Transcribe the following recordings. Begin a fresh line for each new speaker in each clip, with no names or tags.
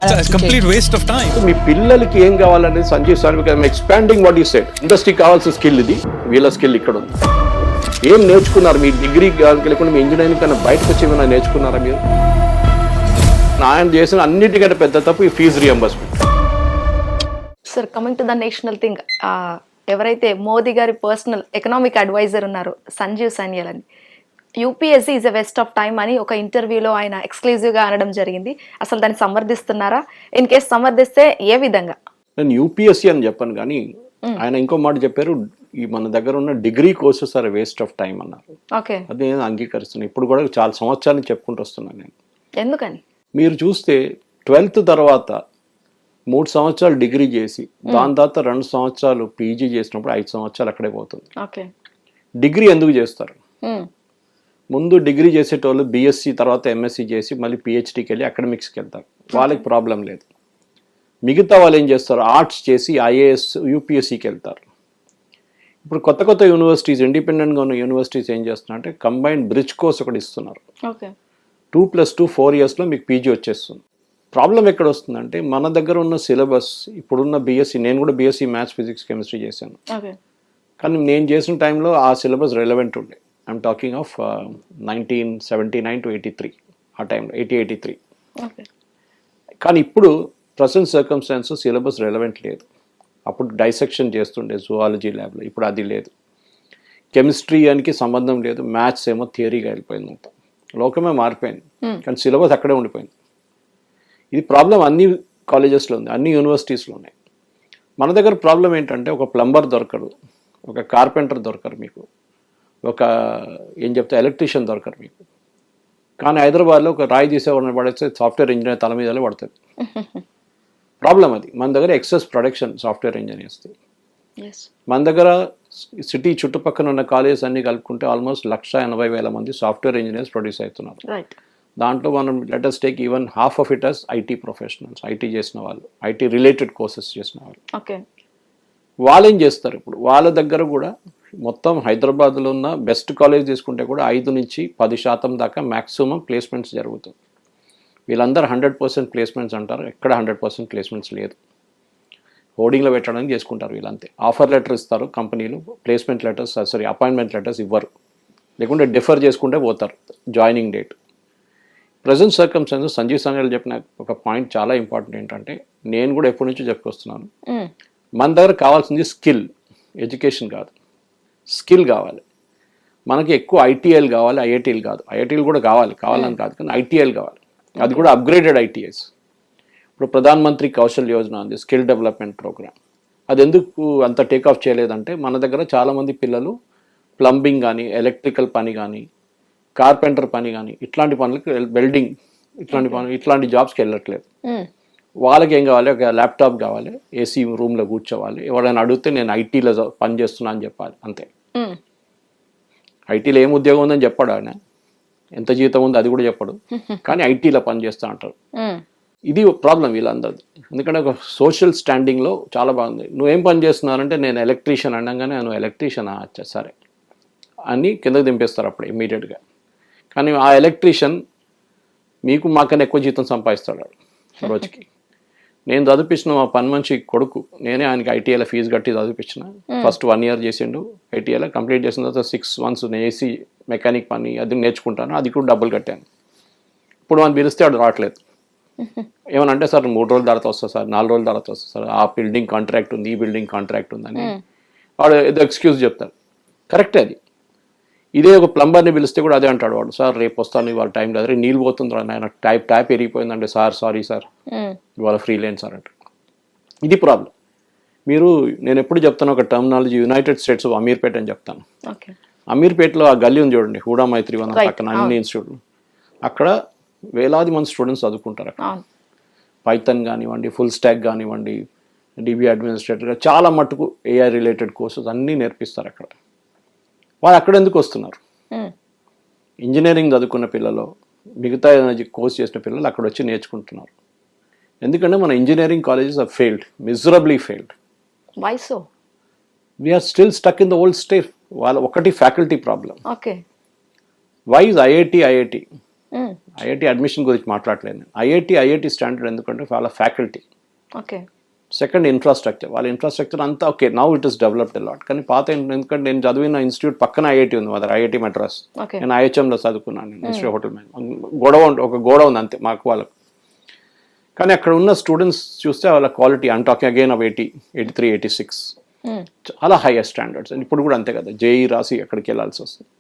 It's a complete waste of time.
మీ పిల్లలకి ఏం కావాలనేది Sanjeev sir expanding what you said. Industry కావాల్సిన స్కిల్ ఇది, వీళ్ళ స్కిల్ ఇక్కడ ఉంది. ఏం నేర్చుకున్నారు మీ డిగ్రీ లేకుండా మీ ఇంజనీరింగ్ కన్నా బయటకు వచ్చి ఏమైనా నేర్చుకున్నారా మీరు? ఆయన చేసిన అన్నిటికంటే పెద్ద తప్పు ఈ fee reimbursement.
Sir, coming to the national thing, ఎవరైతే మోదీ గారి పర్సనల్ ఎకనామిక్ అడ్వైజర్ ఉన్నారో సంజీవ్ సాన్యాల్ అని, UPSC is a waste of time అని ఒక ఇంటర్వ్యూలో ఆయన ఎక్స్క్లూజివ్గా అనడం జరిగింది. అసలు దాన్ని సమర్థిస్తున్నారా? ఇన్ కేసు సమర్థిస్తే ఏ విధంగా?
నేను యూపీఎస్సీ అని చెప్పాను, కానీ ఆయన ఇంకో మాట చెప్పారు, ఈ మన దగ్గర ఉన్న degree courses are waste of time అన్నారు.
ఓకే,
అది నేను అంగీకరిస్తున్నాను. ఇప్పుడు కూడా చాలా సంవత్సరాలు చెప్పుకుంటూ వస్తున్నాను నేను.
ఎందుకని?
మీరు చూస్తే 12th తర్వాత 3 సంవత్సరాలు డిగ్రీ చేసి దాని తర్వాత 2 సంవత్సరాలు పీజీ చేసినప్పుడు 5 సంవత్సరాలు అక్కడే పోతుంది.
ఓకే,
డిగ్రీ ఎందుకు చేస్తారు? ముందు డిగ్రీ చేసేటోళ్ళు బీఎస్సీ తర్వాత ఎంఎస్సీ చేసి మళ్ళీ పిహెచ్డీకి వెళ్ళి అకాడమిక్స్కి వెళ్తారు, వాళ్ళకి ప్రాబ్లం లేదు. మిగతా వాళ్ళు ఏం చేస్తారు, ఆర్ట్స్ చేసి ఐఏఎస్ యూపీఎస్సీకి వెళ్తారు. ఇప్పుడు కొత్త కొత్త యూనివర్సిటీస్, ఇండిపెండెంట్గా ఉన్న యూనివర్సిటీస్ ఏం చేస్తున్నారంటే కంబైన్డ్ బ్రిడ్జ్ కోర్స్ ఒకటి ఇస్తున్నారు.
ఓకే,
2+2 4 yearsలో మీకు పీజీ వచ్చేస్తుంది. ప్రాబ్లం ఎక్కడ వస్తుందంటే మన దగ్గర ఉన్న సిలబస్, ఇప్పుడున్న బీఎస్సీ, నేను కూడా బీఎస్సీ మ్యాథ్స్ ఫిజిక్స్ కెమిస్ట్రీ చేశాను, కానీ నేను చేసిన టైంలో ఆ సిలబస్ రెలవెంట్ ఉండే. ఐఎమ్ టాకింగ్ ఆఫ్ 1979 to 83, ఆ టైంలో 80-83. కానీ ఇప్పుడు ప్రజెంట్ సర్కమ్స్టాన్సెస్ సిలబస్ రెలవెంట్ లేదు. అప్పుడు డైసెక్షన్ చేస్తుండే జువాలజీ ల్యాబ్లో, ఇప్పుడు అది లేదు. కెమిస్ట్రీ అనికి సంబంధం లేదు, మ్యాథ్స్ ఏమో థియరీగా వెళ్ళిపోయింది. మొత్తం లోకమే మారిపోయింది, కానీ సిలబస్ అక్కడే ఉండిపోయింది. ఇది ప్రాబ్లం అన్ని కాలేజెస్లో ఉంది, అన్ని యూనివర్సిటీస్లో ఉన్నాయి. మన దగ్గర ప్రాబ్లం ఏంటంటే ఒక ప్లంబర్ దొరకడు, ఒక కార్పెంటర్ దొరకరు మీకు, ఒక ఏం చెప్తే ఎలక్ట్రీషియన్ దొరకరు మీకు. కానీ హైదరాబాద్లో ఒక రాయి తీసేవాడిని పడేస్తే సాఫ్ట్వేర్ ఇంజనీర్ తల మీదనే పడుతుంది. ప్రాబ్లం అది. మన దగ్గర ఎక్సెస్ ప్రొడక్షన్ సాఫ్ట్వేర్ ఇంజనీర్స్ది. మన దగ్గర సిటీ చుట్టుపక్కల ఉన్న కాలేజెస్ అన్ని కలుపుకుంటే ఆల్మోస్ట్ 180,000 మంది సాఫ్ట్వేర్ ఇంజనీర్స్ ప్రొడ్యూస్ అవుతున్నారు. దాంట్లో మనం letters take even half of it as IT professionals, IT చేసిన వాళ్ళు, ఐటీ రిలేటెడ్ కోర్సెస్ చేసిన వాళ్ళు. వాళ్ళు ఏం చేస్తారు, ఇప్పుడు వాళ్ళ దగ్గర కూడా మొత్తం హైదరాబాద్లో ఉన్న బెస్ట్ కాలేజ్ తీసుకుంటే కూడా 5 నుంచి 10% దాకా మ్యాక్సిమం ప్లేస్మెంట్స్ జరుగుతుంది. వీళ్ళందరూ 100% ప్లేస్మెంట్స్ అంటారు, ఎక్కడ 100% ప్లేస్మెంట్స్ లేదు. హోర్డింగ్లో పెట్టడానికి చేసుకుంటారు వీళ్ళంతే. ఆఫర్ లెటర్ ఇస్తారు కంపెనీలు, ప్లేస్మెంట్ లెటర్స్ అపాయింట్మెంట్ లెటర్స్ ఇవ్వరు, లేకుంటే డిఫర్ చేసుకుంటే పోతారు joining date. Present circumstances Sanjeev Sanyal చెప్పిన ఒక పాయింట్ చాలా ఇంపార్టెంట్. ఏంటంటే నేను కూడా ఎప్పటి నుంచో చెప్పుకొస్తున్నాను, మన దగ్గర కావాల్సింది స్కిల్, ఎడ్యుకేషన్ కాదు, స్కిల్ కావాలి. మనకి ఎక్కువ ఐటీఐలు కావాలి, ఐఐటీలు కాదు. ఐఐటీలు కూడా కావాలని కాదు, కానీ ఐటీఐలు కావాలి, అది కూడా అప్గ్రేడెడ్ ఐటీఐస్. ఇప్పుడు ప్రధాన్ మంత్రి కౌశల్ యోజన ఉంది, స్కిల్ డెవలప్మెంట్ ప్రోగ్రామ్. అది ఎందుకు అంత టేక్ ఆఫ్ చేయలేదంటే మన దగ్గర చాలామంది పిల్లలు ప్లంబింగ్ కానీ, ఎలక్ట్రికల్ పని కానీ, కార్పెంటర్ పని కానీ, ఇట్లాంటి పనులకు, వెల్డింగ్ ఇట్లాంటి జాబ్స్కి వెళ్ళట్లేదు. వాళ్ళకి ఏం కావాలి, ఒక ల్యాప్టాప్ కావాలి, ఏసీ రూమ్లో కూర్చోవాలి. ఎవరైనా అడిగితే నేను ఐటీలో పని చేస్తున్నా అని చెప్పాలి, అంతే. ఐటీలో ఏం ఉద్యోగం ఉందని చెప్పాడు ఆయన, ఎంత జీతం ఉంది అది కూడా చెప్పడు, కానీ ఐటీలో పని చేస్తా అంటారు. ఇది ప్రాబ్లం వీళ్ళందరిది. ఎందుకంటే ఒక సోషల్ స్టాండింగ్లో చాలా బాగుంది. నువ్వేం పని చేస్తున్నారంటే నేను ఎలక్ట్రీషియన్ అనగానే నువ్వు ఎలక్ట్రీషియనా, అచ్చా సరే అని కిందకి దింపేస్తారు అప్పుడు ఇమ్మీడియట్గా. కానీ ఆ ఎలక్ట్రీషియన్ మీకు మాకన్నా ఎక్కువ జీతం సంపాదిస్తాడు రోజుకి. నేను చదివించిన మా పని మనిషి కొడుకు, నేనే ఆయనకి ఐటీఐలో ఫీజు కట్టి చదివించిన. ఫస్ట్ 1 year చేసిండు ఐటీఐలో, కంప్లీట్ చేసిన తర్వాత 6 months ఏసీ మెకానిక్ పని అది నేర్చుకుంటాను, అది కూడా డబ్బులు కట్టాను. ఇప్పుడు మనం పిలిస్తే వాడు రావట్లేదు. ఏమనంటే సార్ 3 రోజుల తర్వాత వస్తుంది సార్, 4 రోజుల తర్వాత వస్తుంది సార్, ఆ బిల్డింగ్ కాంట్రాక్ట్ ఉంది, ఈ బిల్డింగ్ కాంట్రాక్ట్ ఉందని వాడు ఏదో ఎక్స్క్యూజ్ చెప్తాడు. కరెక్టే అది. ఇదే ఒక ప్లంబర్ని పిలిస్తే కూడా అదే అంటాడు వాడు, సార్ రేపు వస్తాను, ఇవాళ టైం లేదు, రే నీళ్ళు పోతుంది ఆయన, ట్యాప్ ఎరిగిపోయిందంటే సార్ సారీ సార్ ఇవాళ ఫ్రీ లేని సార్ అంటారు. ఇది ప్రాబ్లం. నేను ఎప్పుడు చెప్తాను ఒక terminology, United states of Ameerpet అని చెప్తాను. అమీర్పేట్లో ఆ గల్లీ ఉంది చూడండి, హూడా మైత్రి వన్ పక్కన అన్ని ఇన్స్టిట్యూట్లు, అక్కడ వేలాది మంది స్టూడెంట్స్ చదువుకుంటారు. అక్కడ పైథాన్ కానివ్వండి, ఫుల్ స్టాక్ కానివ్వండి, డిబి అడ్మినిస్ట్రేటర్, చాలా మట్టుకు ఏఐ రిలేటెడ్ కోర్సెస్ అన్నీ నేర్పిస్తారు అక్కడ. వాళ్ళు అక్కడ ఎందుకు వస్తున్నారు? ఇంజనీరింగ్ చదువుకున్న పిల్లలు, మిగతా కోర్స్ చేసిన పిల్లలు అక్కడ వచ్చి నేర్చుకుంటున్నారు. ఎందుకంటే మన engineering colleges are failed, miserably failed.
Why so?
We are still stuck in the old state. వాళ్ళ ఒకటి faculty problem. Why is IIT? IIT admission గురించి మాట్లాడలేదు. ఐఐటి స్టాండర్డ్ ఎందుకంటే వాళ్ళ ఫ్యాకల్టీ,
ఓకే,
సెకండ్ ఇన్ఫ్రాస్ట్రక్చర్. వాళ్ళ ఇన్ఫ్రాస్ట్రక్చర్ అంతా okay, now it is developed lot. కానీ పాత ఎందుకంటే నేను చదివిన ఇన్స్టిట్యూట్ పక్కన ఐఐటి ఉంది, మదర్ ఐఐటి మద్రాస్. నేను ఐహెచ్ఎంలో చదువుకున్నాను, ఇన్స్టిట్యూట్ హోటల్ మేనేజ్మెంట్. ఒక గోడ ఉంది అంతే మాకు వాళ్ళకు. కానీ అక్కడ ఉన్న స్టూడెంట్స్ చూస్తే వాళ్ళ quality, I'm talking again of 83, 86 చాలా హైయర్ స్టాండర్డ్స్. అండ్ ఇప్పుడు కూడా అంతే కదా, జేఈ రాసి అక్కడికి వెళ్ళాల్సి వస్తుంది.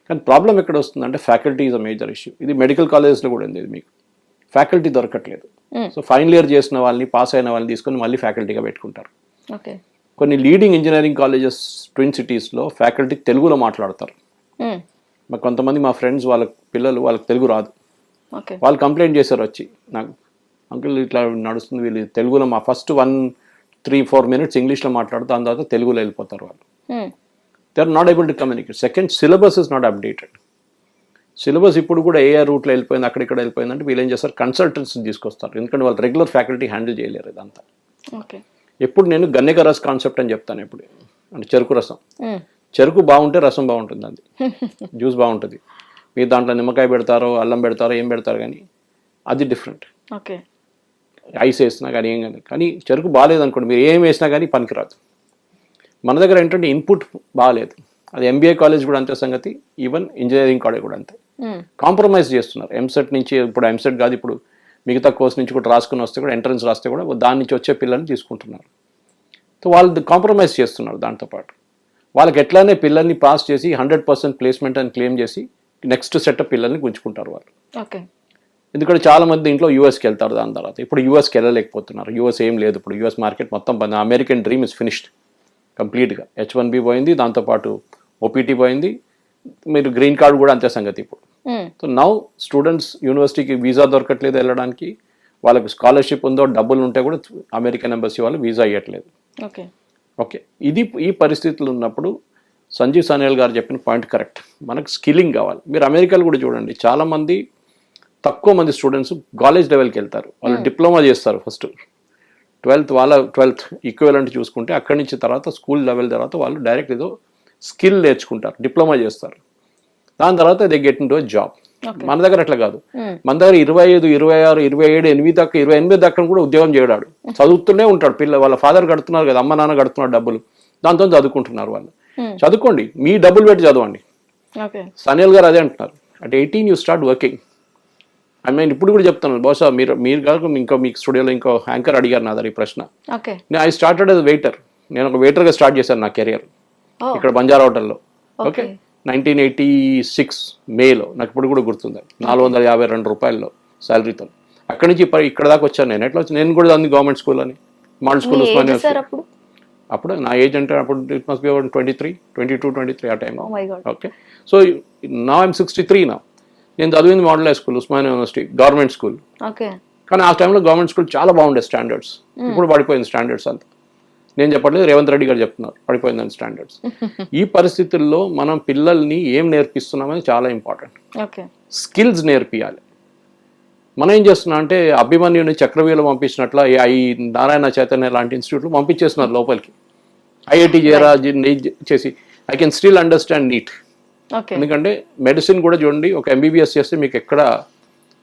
కానీ ప్రాబ్లం ఎక్కడ వస్తుందంటే faculty is a major issue. ఇది మెడికల్ కాలేజెస్లో కూడా ఉంది, మీకు ఫ్యాకల్టీ దొరకట్లేదు. సో ఫైనల్ ఇయర్ చేసిన వాళ్ళని, పాస్ అయిన వాళ్ళని తీసుకొని మళ్ళీ ఫ్యాకల్టీగా పెట్టుకుంటారు. కొన్ని లీడింగ్ ఇంజనీరింగ్ కాలేజెస్ ట్విన్ సిటీస్లో ఫ్యాకల్టీ తెలుగులో మాట్లాడతారు. మాకు కొంతమంది మా ఫ్రెండ్స్ వాళ్ళ పిల్లలు వాళ్ళకి తెలుగు రాదు, వాళ్ళు కంప్లైంట్ చేశారు వచ్చి నాకు, అంకుల్ ఇట్లా నడుస్తుంది, వీళ్ళు తెలుగులో మా ఫస్ట్ 1-3-4 minutes ఇంగ్లీష్లో మాట్లాడుతూ దాని తర్వాత తెలుగులో వెళ్ళిపోతారు వాళ్ళు. They are not able to communicate. Second, syllabus is not updated. Syllabus ఇప్పుడు కూడా ఏ రూట్లో వెళ్ళిపోయింది, అక్కడిక్కడ వెళ్ళిపోయిందంటే వీళ్ళు ఏం చేస్తారు, కన్సల్టెంట్స్ తీసుకొస్తారు. ఎందుకంటే వాళ్ళు రెగ్యులర్ ఫ్యాకల్టీ హ్యాండిల్ చేయలేరు ఇదంతా. ఎప్పుడు నేను గన్నెక రస్ కాన్సెప్ట్ అని చెప్తాను ఎప్పుడు, అంటే చెరుకు రసం. చెరుకు బాగుంటే రసం బాగుంటుంది, అది జ్యూస్ బాగుంటుంది. మీరు దాంట్లో నిమ్మకాయ పెడతారో అల్లం పెడతారో ఏం పెడతారు, కానీ అది డిఫరెంట్. ఐస్ వేసినా కానీ ఏం కానీ చెరుకు బాగాలేదనుకోండి, మీరు ఏం వేసినా కానీ పనికిరాదు. మన దగ్గర ఏంటంటే ఇన్పుట్ బాగాలేదు. అది ఎంబీఏ కాలేజ్ కూడా అంతే సంగతి, ఈవెన్ ఇంజనీరింగ్ కాలేజ్ కూడా అంతే. కాంప్రమైజ్ చేస్తున్నారు. ఎంసెట్ నుంచి, ఇప్పుడు ఎంసెట్ కాదు, ఇప్పుడు మిగతా కోర్స్ నుంచి కూడా రాసుకుని వస్తే కూడా, ఎంట్రన్స్ రాస్తే కూడా దాని నుంచి వచ్చే పిల్లల్ని తీసుకుంటున్నారు. సో వాళ్ళు కాంప్రమైజ్ చేస్తున్నారు. దాంతోపాటు వాళ్ళకి ఎట్లానే పిల్లల్ని పాస్ చేసి 100% ప్లేస్మెంట్ అని క్లెయిమ్ చేసి నెక్స్ట్ సెటప్ పిల్లల్ని గుంజుకుంటారు వాళ్ళు. ఎందుకంటే చాలా మంది ఇంట్లో యూఎస్కి వెళ్తారు, దాని తర్వాత ఇప్పుడు యూఎస్కి వెళ్ళలేకపోతున్నారు. యూఎస్ ఏం లేదు ఇప్పుడు, యూఎస్ మార్కెట్ మొత్తం బంద్. అమెరికన్ డ్రీమ్ ఇస్ ఫినిష్డ్ కంప్లీట్గా. H1B పోయింది, దాంతోపాటు OPT పోయింది, మీరు గ్రీన్ కార్డ్ కూడా అంతే సంగతి ఇప్పుడు. సో నౌ స్టూడెంట్స్ యూనివర్సిటీకి వీసా దొరకట్లేదు వెళ్ళడానికి, వాళ్ళకి స్కాలర్షిప్ ఉందో డబ్బులు ఉంటే కూడా అమెరికన్ ఎంబసీ వాళ్ళు వీసా ఇవ్వట్లేదు. ఓకే, ఈ పరిస్థితులు ఉన్నప్పుడు సంజీవ్ సాన్యాల్ గారు చెప్పిన పాయింట్ కరెక్ట్. మనకు స్కిల్లింగ్ కావాలి. మీరు అమెరికాలో కూడా చూడండి, చాలామంది తక్కువ మంది స్టూడెంట్స్ కాలేజ్ లెవెల్కి వెళ్తారు, వాళ్ళు డిప్లొమా చేస్తారు ఫస్ట్, 12th ఈక్వలెంట్ చూసుకుంటే అక్కడి నుంచి తర్వాత స్కూల్ లెవెల్ తర్వాత వాళ్ళు డైరెక్ట్ ఏదో స్కిల్ నేర్చుకుంటారు, డిప్లొమా చేస్తారు. దాని తర్వాత they get in to job. మన దగ్గర అట్లా కాదు. మన దగ్గర 25, 26, 27, 28 దాకా కూడా ఉద్యోగం చేయడాడు, చదువుతూనే ఉంటాడు. వాళ్ళ ఫాదర్ కడుతున్నారు కదా, అమ్మ నాన్న కడుతున్నారు డబ్బులు, దాంతో చదువుకుంటున్నారు వాళ్ళు. చదువుకోండి, మీ డబ్బులు పెట్టి చదవండి. సనియల్ గారు అదే అంటున్నారు, at 18 you start working. I mean ఇప్పుడు కూడా చెప్తాను, బహుశా మీరు కాదు ఇంకో మీ స్టూడియోలో ఇంకో యాంకర్ అడిగారు నా దగ్గర ఈ ప్రశ్న. I started as waiter. నేను ఒక వెయిటర్గా స్టార్ట్ చేశాను నా కెరియర్ ఇక్కడ బంజారా హోటల్లో. ఓకే, 1986 మేలో, నాకు ఇప్పుడు కూడా గుర్తుంది, 452 రూపాయల్లో శాలరీతో. అక్కడి నుంచి ఇక్కడ దాకా వచ్చాను. నేను ఎట్లా వచ్చాను, నేను కూడా అంది గవర్నమెంట్ స్కూల్ అని, మోడల్ స్కూల్ ఉస్మానియా. అప్పుడు నా ఏజ్ అంటే అప్పుడు ఇట్ మస్ట్ బి అబౌట్ 22-23 ఆ టైంలో. ఓకే, సో నా ఐఎమ్ 63 నా. నేను చదివింది model high school, Osmania university, government school. కానీ ఆ టైంలో గవర్నమెంట్ స్కూల్ చాలా బాగుండే స్టాండర్డ్స్. ఇప్పుడు పడిపోయింది స్టాండర్డ్స్ అంతా. నేను చెప్పట్లేదు, రేవంత్ రెడ్డి గారు చెప్తున్నారు పడిపోయిందని స్టాండర్డ్స్. ఈ పరిస్థితుల్లో మనం పిల్లల్ని ఏం నేర్పిస్తున్నామని చాలా ఇంపార్టెంట్. స్కిల్స్ నేర్పియాలి. మనం ఏం చేస్తున్నాం అంటే అభిమన్యుని చక్రవ్యూహలో పంపించినట్ల ఈ నారాయణ చైతన్య లాంటి ఇన్స్టిట్యూట్లు పంపించేస్తున్నారు లోపలికి. ఐఐటి చేరా చేసి I can still understand NEET. ఎందుకంటే మెడిసిన్ కూడా చూడండి, ఒక MBBS చేస్తే మీకు ఎక్కడ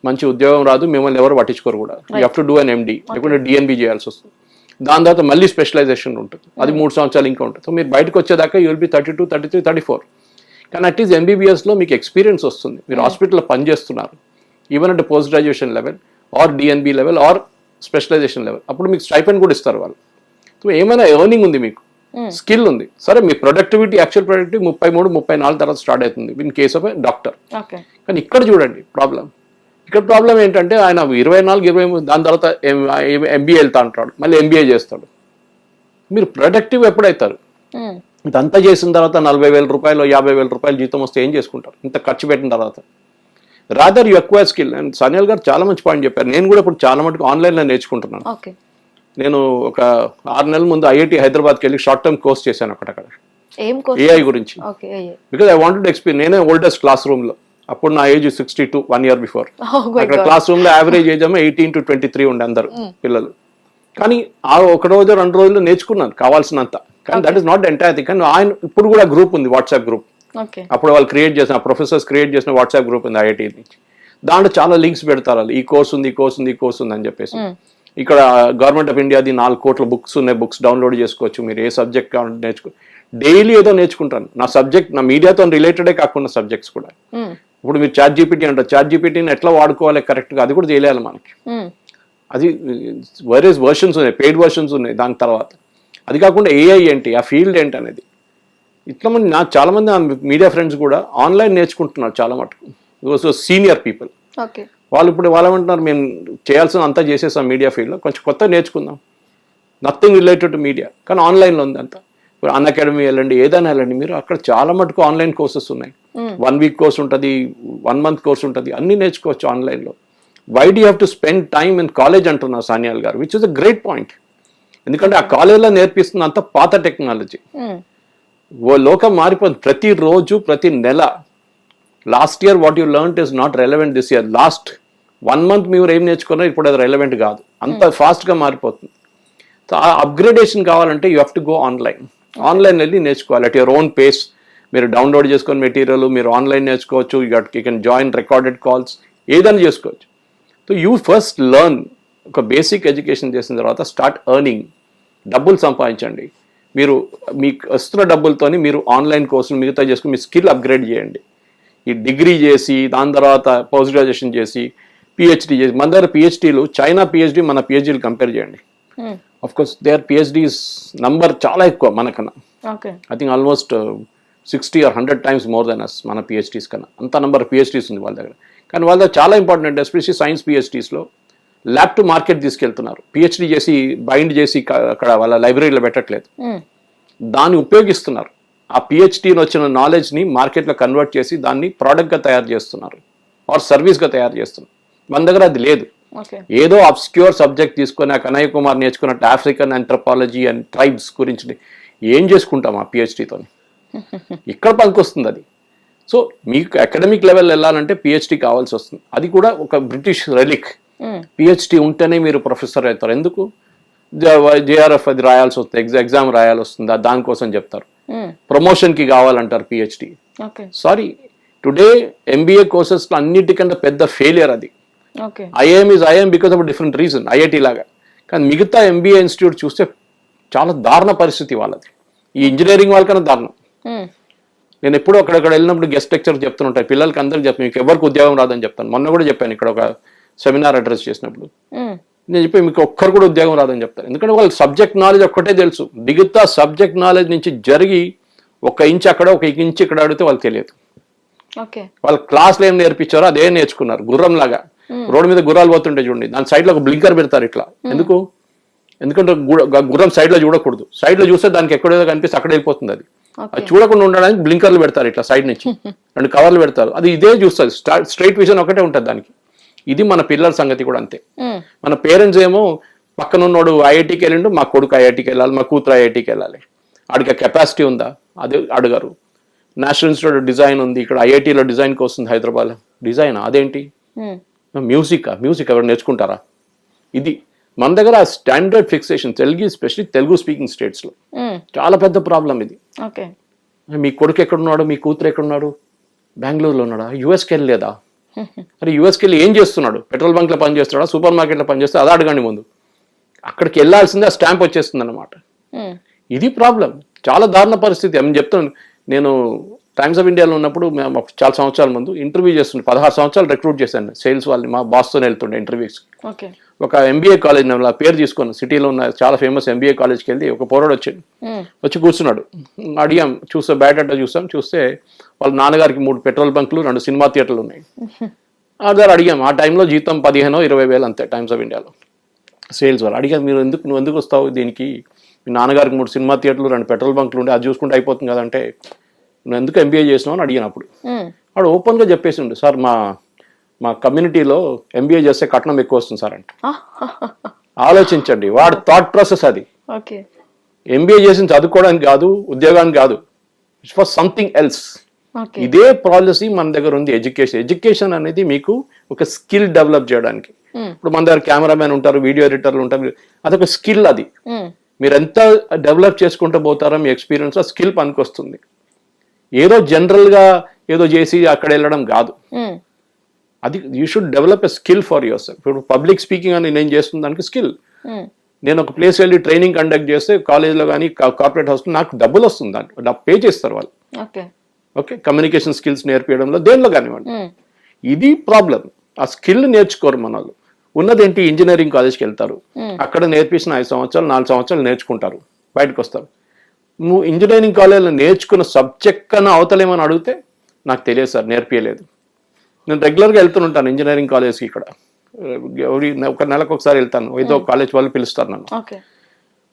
మంచి ఉద్యోగం రాదు, మిమ్మల్ని ఎవరు పట్టించుకోరు కూడా. You have to do an MD, లేకుంటే DNB చేయాల్సి వస్తుంది. దాని తర్వాత మళ్ళీ స్పెషలైజేషన్ ఉంటుంది, అది 3 సంవత్సరాలు ఇంకా ఉంటుంది. సో మీరు బయటకు వచ్చేదాకా యూ విల్ బి 32, 33, 34. కానీ అట్లీస్ట్ MBBSలో మీకు ఎక్స్పీరియన్స్ వస్తుంది, మీరు హాస్పిటల్లో పనిచేస్తున్నారు, ఈవెన్ అంటే post graduation level or DNB level or specialisation level. అప్పుడు మీకు స్టైపెండ్ కూడా ఇస్తారు వాళ్ళు. సో ఏమైనా ఎర్నింగ్ ఉంది, మీకు స్కిల్ ఉంది. సరే, మీ ప్రొడక్టివిటీ, యాక్చువల్ ప్రొడక్టివిటీ 33, 34 తర్వాత స్టార్ట్ అవుతుంది in case of a doctor. కానీ ఇక్కడ చూడండి ప్రాబ్లం. ఇక్కడ ప్రాబ్లం ఏంటంటే ఆయన 24, 23 దాని తర్వాత MBA వెళ్తా అంటాడు, మళ్ళీ MBA చేస్తాడు. మీరు ప్రొడక్టివ్ ఎప్పుడైతారు? ఇదంతా చేసిన తర్వాత 40,000 రూపాయలు 50,000 రూపాయలు జీతం వస్తే ఏం చేసుకుంటారు ఇంత ఖర్చు పెట్టిన తర్వాత? Rather you acquire skill. And Sanyal గారు చాలా మంచి పాయింట్ చెప్పారు. నేను కూడా ఇప్పుడు చాలా మటుకు ఆన్లైన్లో నేర్చుకుంటున్నాను. నేను ఒక 6 నెలల ముందు IIT హైదరాబాద్కి వెళ్ళి షార్ట్ టర్మ్ కోర్స్ చేశాను అక్కడ AI గురించి. Because I wanted experience. నేనే ఓల్డెస్ట్ క్లాస్ రూమ్ లో, అప్పుడు నా ఏజ్ 62, 1 year బిఫోర్. అక్కడ క్లాస్ రూమ్ లో యావరేజ్ ఏజ్ ఏమో 18 to 23 ఉండే అందరు పిల్లలు. కానీ ఆ 1 రోజు 2 రోజులు నేర్చుకున్నాను కావాల్సినంత. కానీ that is not entire thing. కానీ ఆయన ఇప్పుడు కూడా గ్రూప్ ఉంది, వాట్సాప్ గ్రూప్. అప్పుడు వాళ్ళు క్రియేట్ చేసిన, ప్రొఫెసర్స్ క్రియేట్ చేసిన వాట్సాప్ గ్రూప్ ఉంది IIT నుంచి. దాంట్లో చాలా లింక్స్ పెడతారు వాళ్ళు, ఈ కోర్స్ ఉంది, ఈ కోర్స్ ఉంది, ఈ కోర్స్ ఉంది అని చెప్పేసి. ఇక్కడ గవర్నమెంట్ ఆఫ్ ఇండియాది 4 కోట్ల బుక్స్ ఉన్నాయి, బుక్స్ డౌన్లోడ్ చేసుకోవచ్చు, మీరు ఏ సబ్జెక్ట్ కావాలంటే నేర్చుకో. డైలీ ఏదో నేర్చుకుంటాను, నా సబ్జెక్ట్ నా మీడియాతో రిలేటెడే కాకుండా సబ్జెక్ట్స్ కూడా. ఇప్పుడు మీరు చాట్ జీపీటీ అంటారు, చాట్ జీపీటీని ఎట్లా వాడుకోవాలి కరెక్ట్గా అది కూడా తెలియాలి మనకి. అది వేరియస్ వర్షన్స్ ఉన్నాయి, పెయిడ్ వర్షన్స్ ఉన్నాయి దాని తర్వాత. అది కాకుండా ఏఐ ఏంటి, ఆ ఫీల్డ్ ఏంటి అనేది. ఇట్లా మంది నాకు చాలా మంది మీడియా ఫ్రెండ్స్ కూడా ఆన్లైన్ నేర్చుకుంటున్నారు చాలా మటుకు, సీనియర్ పీపుల్. వాళ్ళు ఇప్పుడు వాళ్ళమంటున్నారు, మేము చేయాల్సిన అంతా చేసేసాం మీడియా ఫీల్డ్లో, కొంచెం కొత్త నేర్చుకుందాం, నథింగ్ రిలేటెడ్ టు మీడియా, కానీ ఆన్లైన్లో ఉంది అంతా. ఇప్పుడు అన్ అకాడమీ వెళ్ళండి, ఏదైనా వెళ్ళండి మీరు, అక్కడ చాలా మటుకు ఆన్లైన్ కోర్సెస్ ఉన్నాయి. 1 వీక్ కోర్స్ ఉంటుంది, 1 మంత్ కోర్స్ ఉంటుంది, అన్నీ నేర్చుకోవచ్చు ఆన్లైన్లో. Why do have to spend time in college అంటున్నారు Sanyal garu, which is a great point. ఎందుకంటే ఆ కాలేజ్లో నేర్పిస్తున్న అంత పాత టెక్నాలజీ. లోకం మారిపోతుంది ప్రతిరోజు, ప్రతి నెల. Last year what you learn is not relevant this year. Last 1 month మీరు ఏం నేర్చుకున్నారు ఇప్పుడు అది రెలవెంట్ కాదు, అంత ఫాస్ట్గా మారిపోతుంది. సో ఆ అప్గ్రేడేషన్ కావాలంటే you have to go online. Online వెళ్ళి నేర్చుకోవాలి అట్ యువర్ ఓన్ పేస్. మీరు డౌన్లోడ్ చేసుకొని మెటీరియల్ మీరు ఆన్లైన్ నేర్చుకోవచ్చు. You can join recorded calls, ఏదైనా చేసుకోవచ్చు. సో యూ ఫస్ట్ లెర్న్, ఒక బేసిక్ ఎడ్యుకేషన్ చేసిన తర్వాత స్టార్ట్ ఎర్నింగ్, డబ్బులు సంపాదించండి. మీరు మీకు వస్తున్న డబ్బులతోని మీరు ఆన్లైన్ కోర్సులు మిగతా చేసుకుని మీ స్కిల్ అప్గ్రేడ్ చేయండి. ఈ డిగ్రీ చేసి దాని తర్వాత పోస్ట్ గ్రాడ్యుయేషన్ చేసి పిహెచ్డి చేసి, మన దగ్గర పిహెచ్డీలు చైనా పిహెచ్డి మన పిహెచ్డీలు కంపేర్ చేయండి. Of course their PhDs number చాలా ఎక్కువ మనకన్నా. I think almost 60 or 100 times more than us మన పిహెచ్డీస్ కన్నా. అంత నంబర్ పిహెచ్డీస్ ఉంది వాళ్ళ దగ్గర. కానీ వాళ్ళ దగ్గర చాలా ఇంపార్టెంట్, ఎస్పెషల్లీ సైన్స్ పిహెచ్డీస్లో ల్యాబ్ టు మార్కెట్ తీసుకెళ్తున్నారు. పిహెచ్డీ చేసి బైండ్ చేసి అక్కడ వాళ్ళ లైబ్రరీలో పెట్టట్లేదు, దాన్ని ఉపయోగిస్తున్నారు. ఆ పిహెచ్డీని వచ్చిన నాలెడ్జ్ని మార్కెట్లో కన్వర్ట్ చేసి దాన్ని ప్రోడక్ట్గా తయారు చేస్తున్నారు, ఆర్ సర్వీస్గా తయారు చేస్తున్నారు. మన దగ్గర అది లేదు. ఏదో అబ్స్క్యూర్ సబ్జెక్ట్ తీసుకొని ఆ కనయ్య కుమార్ నేర్చుకున్నట్టు ఆఫ్రికన్ ఆంథ్రోపాలజీ అండ్ ట్రైబ్స్ గురించి ఏం చేసుకుంటాం ఆ పిహెచ్డీతో? ఇక్కడ పనికొస్తుంది అది. సో మీకు అకాడమిక్ లెవెల్ వెళ్ళాలంటే పిహెచ్డీ కావాల్సి వస్తుంది. అది కూడా ఒక బ్రిటిష్ రెలిక్. పిహెచ్డీ ఉంటేనే మీరు ప్రొఫెసర్ అవుతారు. ఎందుకు? జేఆర్ఎఫ్ అది రాయాల్సి వస్తుంది, ఎగ్జామ్ రాయాల్సి వస్తుంది, దానికోసం చెప్తారు. ప్రమోషన్కి కావాలంటారు పిహెచ్డీ. సారీ, టుడే ఎంబీఏ కోర్సెస్లో అన్నిటికంటే పెద్ద ఫెయిలియర్ అది. IIM is IIM because of different reason, IIT లాగా. కానీ మిగతా ఎంబీఏ ఇన్స్టిట్యూట్ చూస్తే చాలా దారుణ పరిస్థితి వాళ్ళది. ఈ ఇంజనీరింగ్ వాళ్ళకన్నా దారుణం. నేను ఎప్పుడూ అక్కడక్కడ వెళ్ళినప్పుడు గెస్ట్ లెక్చర్ చెప్తుంటాయి, పిల్లలకి అందరికి చెప్తాను, మీకు ఎవరికి ఉద్యోగం రాదని చెప్తాను. మొన్న కూడా చెప్పాను ఇక్కడ ఒక సెమినార్ అడ్రస్ చేసినప్పుడు. నేను చెప్పి మీకు ఒక్కరు కూడా ఉద్యోగం రాదని చెప్తాను. ఎందుకంటే వాళ్ళకి సబ్జెక్ట్ నాలెడ్జ్ ఒక్కటే తెలుసు. మిగతా సబ్జెక్ట్ నాలెడ్జ్ నుంచి జరిగి 1 ఇంచ్ అక్కడ 1 ఇంచ్ ఇక్కడ అడిగితే వాళ్ళకి తెలియదు. వాళ్ళ క్లాస్లో ఏం నేర్పించారో అదే నేర్చుకున్నారు. గుర్రం లాగా రోడ్డు మీద గుర్రాలు పోతుంటే చూడండి, దాని సైడ్ లో ఒక బ్లింకర్ పెడతారు ఇట్లా. ఎందుకు? ఎందుకంటే గుర్రం సైడ్ లో చూడకూడదు. సైడ్ లో చూస్తే దానికి ఎక్కడేదో కనిపిస్తే అక్కడ వెళ్ళిపోతుంది. అది చూడకుండా ఉండడానికి బ్లింకర్లు పెడతారు ఇట్లా సైడ్ నుంచి, 2 కవర్లు పెడతారు. అది ఇదే చూస్తుంది, స్ట్రైట్ విజన్ ఒకటే ఉంటుంది దానికి. ఇది మన పిల్లల సంగతి కూడా అంతే. మన పేరెంట్స్ ఏమో పక్కన ఉన్నోడు ఐఐటికి వెళ్ళిండు, మా కొడుకు ఐఐటికి వెళ్ళాలి, మా కూతురు ఐఐటికి వెళ్ళాలి. ఆడికి కెపాసిటీ ఉందా అదే అడగారు. నేషనల్ ఇన్స్టిట్యూట్ ఆఫ్ డిజైన్ ఉంది, ఇక్కడ ఐఐటిలో డిజైన్కి వస్తుంది, హైదరాబాద్ డిజైన్ అదేంటి? మ్యూజిక్ ఎవరు నేర్చుకుంటారా? ఇది మన దగ్గర standard fixation. Telugu, especially Telugu speaking స్టేట్స్లో చాలా పెద్ద ప్రాబ్లం ఇది. మీ కొడుకు ఎక్కడున్నాడు, మీ కూతురు ఎక్కడున్నాడు? బెంగళూరులో ఉన్నాడా? యూఎస్కి వెళ్ళలేదా? అరే యూఎస్కి వెళ్ళి ఏం చేస్తున్నాడు? పెట్రోల్ బంక్లో పని చేస్తున్నాడా, సూపర్ మార్కెట్లో పని చేస్తాడు? అదే అడగండి ముందు. అక్కడికి వెళ్ళాల్సిందే, ఆ స్టాంప్ వచ్చేస్తుంది అనమాట. ఇది ప్రాబ్లం, చాలా దారుణ పరిస్థితి. నేను చెప్తాను, నేను టైమ్స్ ఆఫ్ ఇండియాలో ఉన్నప్పుడు మేము చాలా సంవత్సరాల ముందు ఇంటర్వ్యూ చేస్తుండే, 16 సంవత్సరాలు రిక్రూట్ చేశాను సేల్స్ వాళ్ళని. మా బాస్తో వెళ్తుండే ఇంటర్వ్యూస్. ఒక ఎంబీఏ కాలేజ్ నా పేరు తీసుకుని సిటీలో ఉన్న చాలా ఫేమస్ ఎంబీఏ కాలేజ్కి వెళ్ళి ఒక పోరాడు వచ్చి కూర్చున్నాడు. అడిగాం, చూస్తే బయోడేటా చూస్తే వాళ్ళ నాన్నగారికి 3 పెట్రోల్ బంకులు, 2 సినిమా థియేటర్లు ఉన్నాయి. అదే అడిగాం, ఆ టైంలో జీతం 15,000-20,000 వేలు అంతే టైమ్స్ ఆఫ్ ఇండియాలో సేల్స్ వాళ్ళు. అడిగాం, నువ్వు ఎందుకు వస్తావు దీనికి? మీ నాన్నగారికి 3 సినిమా థియేటర్లు, 2 పెట్రోల్ బంకులు ఉండే, అది చూసుకుంటే అయిపోతుంది కదంటే, నువ్వు ఎందుకు ఎంబీఏ చేసినావు అని అడిగినప్పుడు వాడు ఓపెన్గా చెప్పేసి ఉండే, సార్ మా కమ్యూనిటీలో ఎంబీఏ చేస్తే కట్నం ఎక్కువ వస్తుంది సార్ అంటే. ఆలోచించండి, వాడు థాట్ ప్రాసెస్ అది. ఎంబీఏ చేసి చదువుకోవడానికి కాదు, ఉద్యోగానికి కాదు, ఇట్స్ ఫర్ సంథింగ్ ఎల్స్. ఇదే పాలసీ మన దగ్గర ఉంది. ఎడ్యుకేషన్ అనేది మీకు ఒక స్కిల్ డెవలప్ చేయడానికి. ఇప్పుడు మన దగ్గర కెమెరామెన్ ఉంటారు, వీడియో ఎడిటర్లు ఉంటారు, అదొక స్కిల్. అది మీరు ఎంత డెవలప్ చేసుకుంటూ పోతారో మీ ఎక్స్పీరియన్స్ ఆ స్కిల్ పనికొస్తుంది. ఏదో జనరల్ గా ఏదో చేసి అక్కడ వెళ్ళడం కాదు. అది you should develop a skill for your self. ఇప్పుడు పబ్లిక్ స్పీకింగ్ అని నేను చేస్తున్న దానికి స్కిల్. నేను ఒక ప్లేస్ వెళ్ళి ట్రైనింగ్ కండక్ట్ చేస్తే కాలేజ్లో కానీ కార్పొరేట్ హౌస్లో నాకు డబ్బులు వస్తుంది, దాంట్లో నాకు పే చేస్తారు వాళ్ళు. ఓకే, కమ్యూనికేషన్ స్కిల్స్ నేర్పించడంలో దేనిలో కానివ్వండి. ఇది ప్రాబ్లం. ఆ స్కిల్ నేర్చుకోరు మన వాళ్ళు. ఉన్నదేంటి, ఇంజనీరింగ్ కాలేజ్కి వెళ్తారు, అక్కడ నేర్పించిన 5 సంవత్సరాలు 4 సంవత్సరాలు నేర్చుకుంటారు, బయటకు వస్తారు. నువ్వు ఇంజనీరింగ్ కాలేజ్లో నేర్చుకున్న సబ్జెక్ట్ కన్నా అవతలేమని అడిగితే నాకు తెలియదు సార్, నేర్పించలేదు. నేను రెగ్యులర్గా వెళ్తుంటాను ఇంజనీరింగ్ కాలేజ్కి. ఇక్కడ ఒక నెలకు ఒకసారి వెళ్తాను, ఏదో కాలేజ్ వాళ్ళు పిలుస్తారు నన్ను.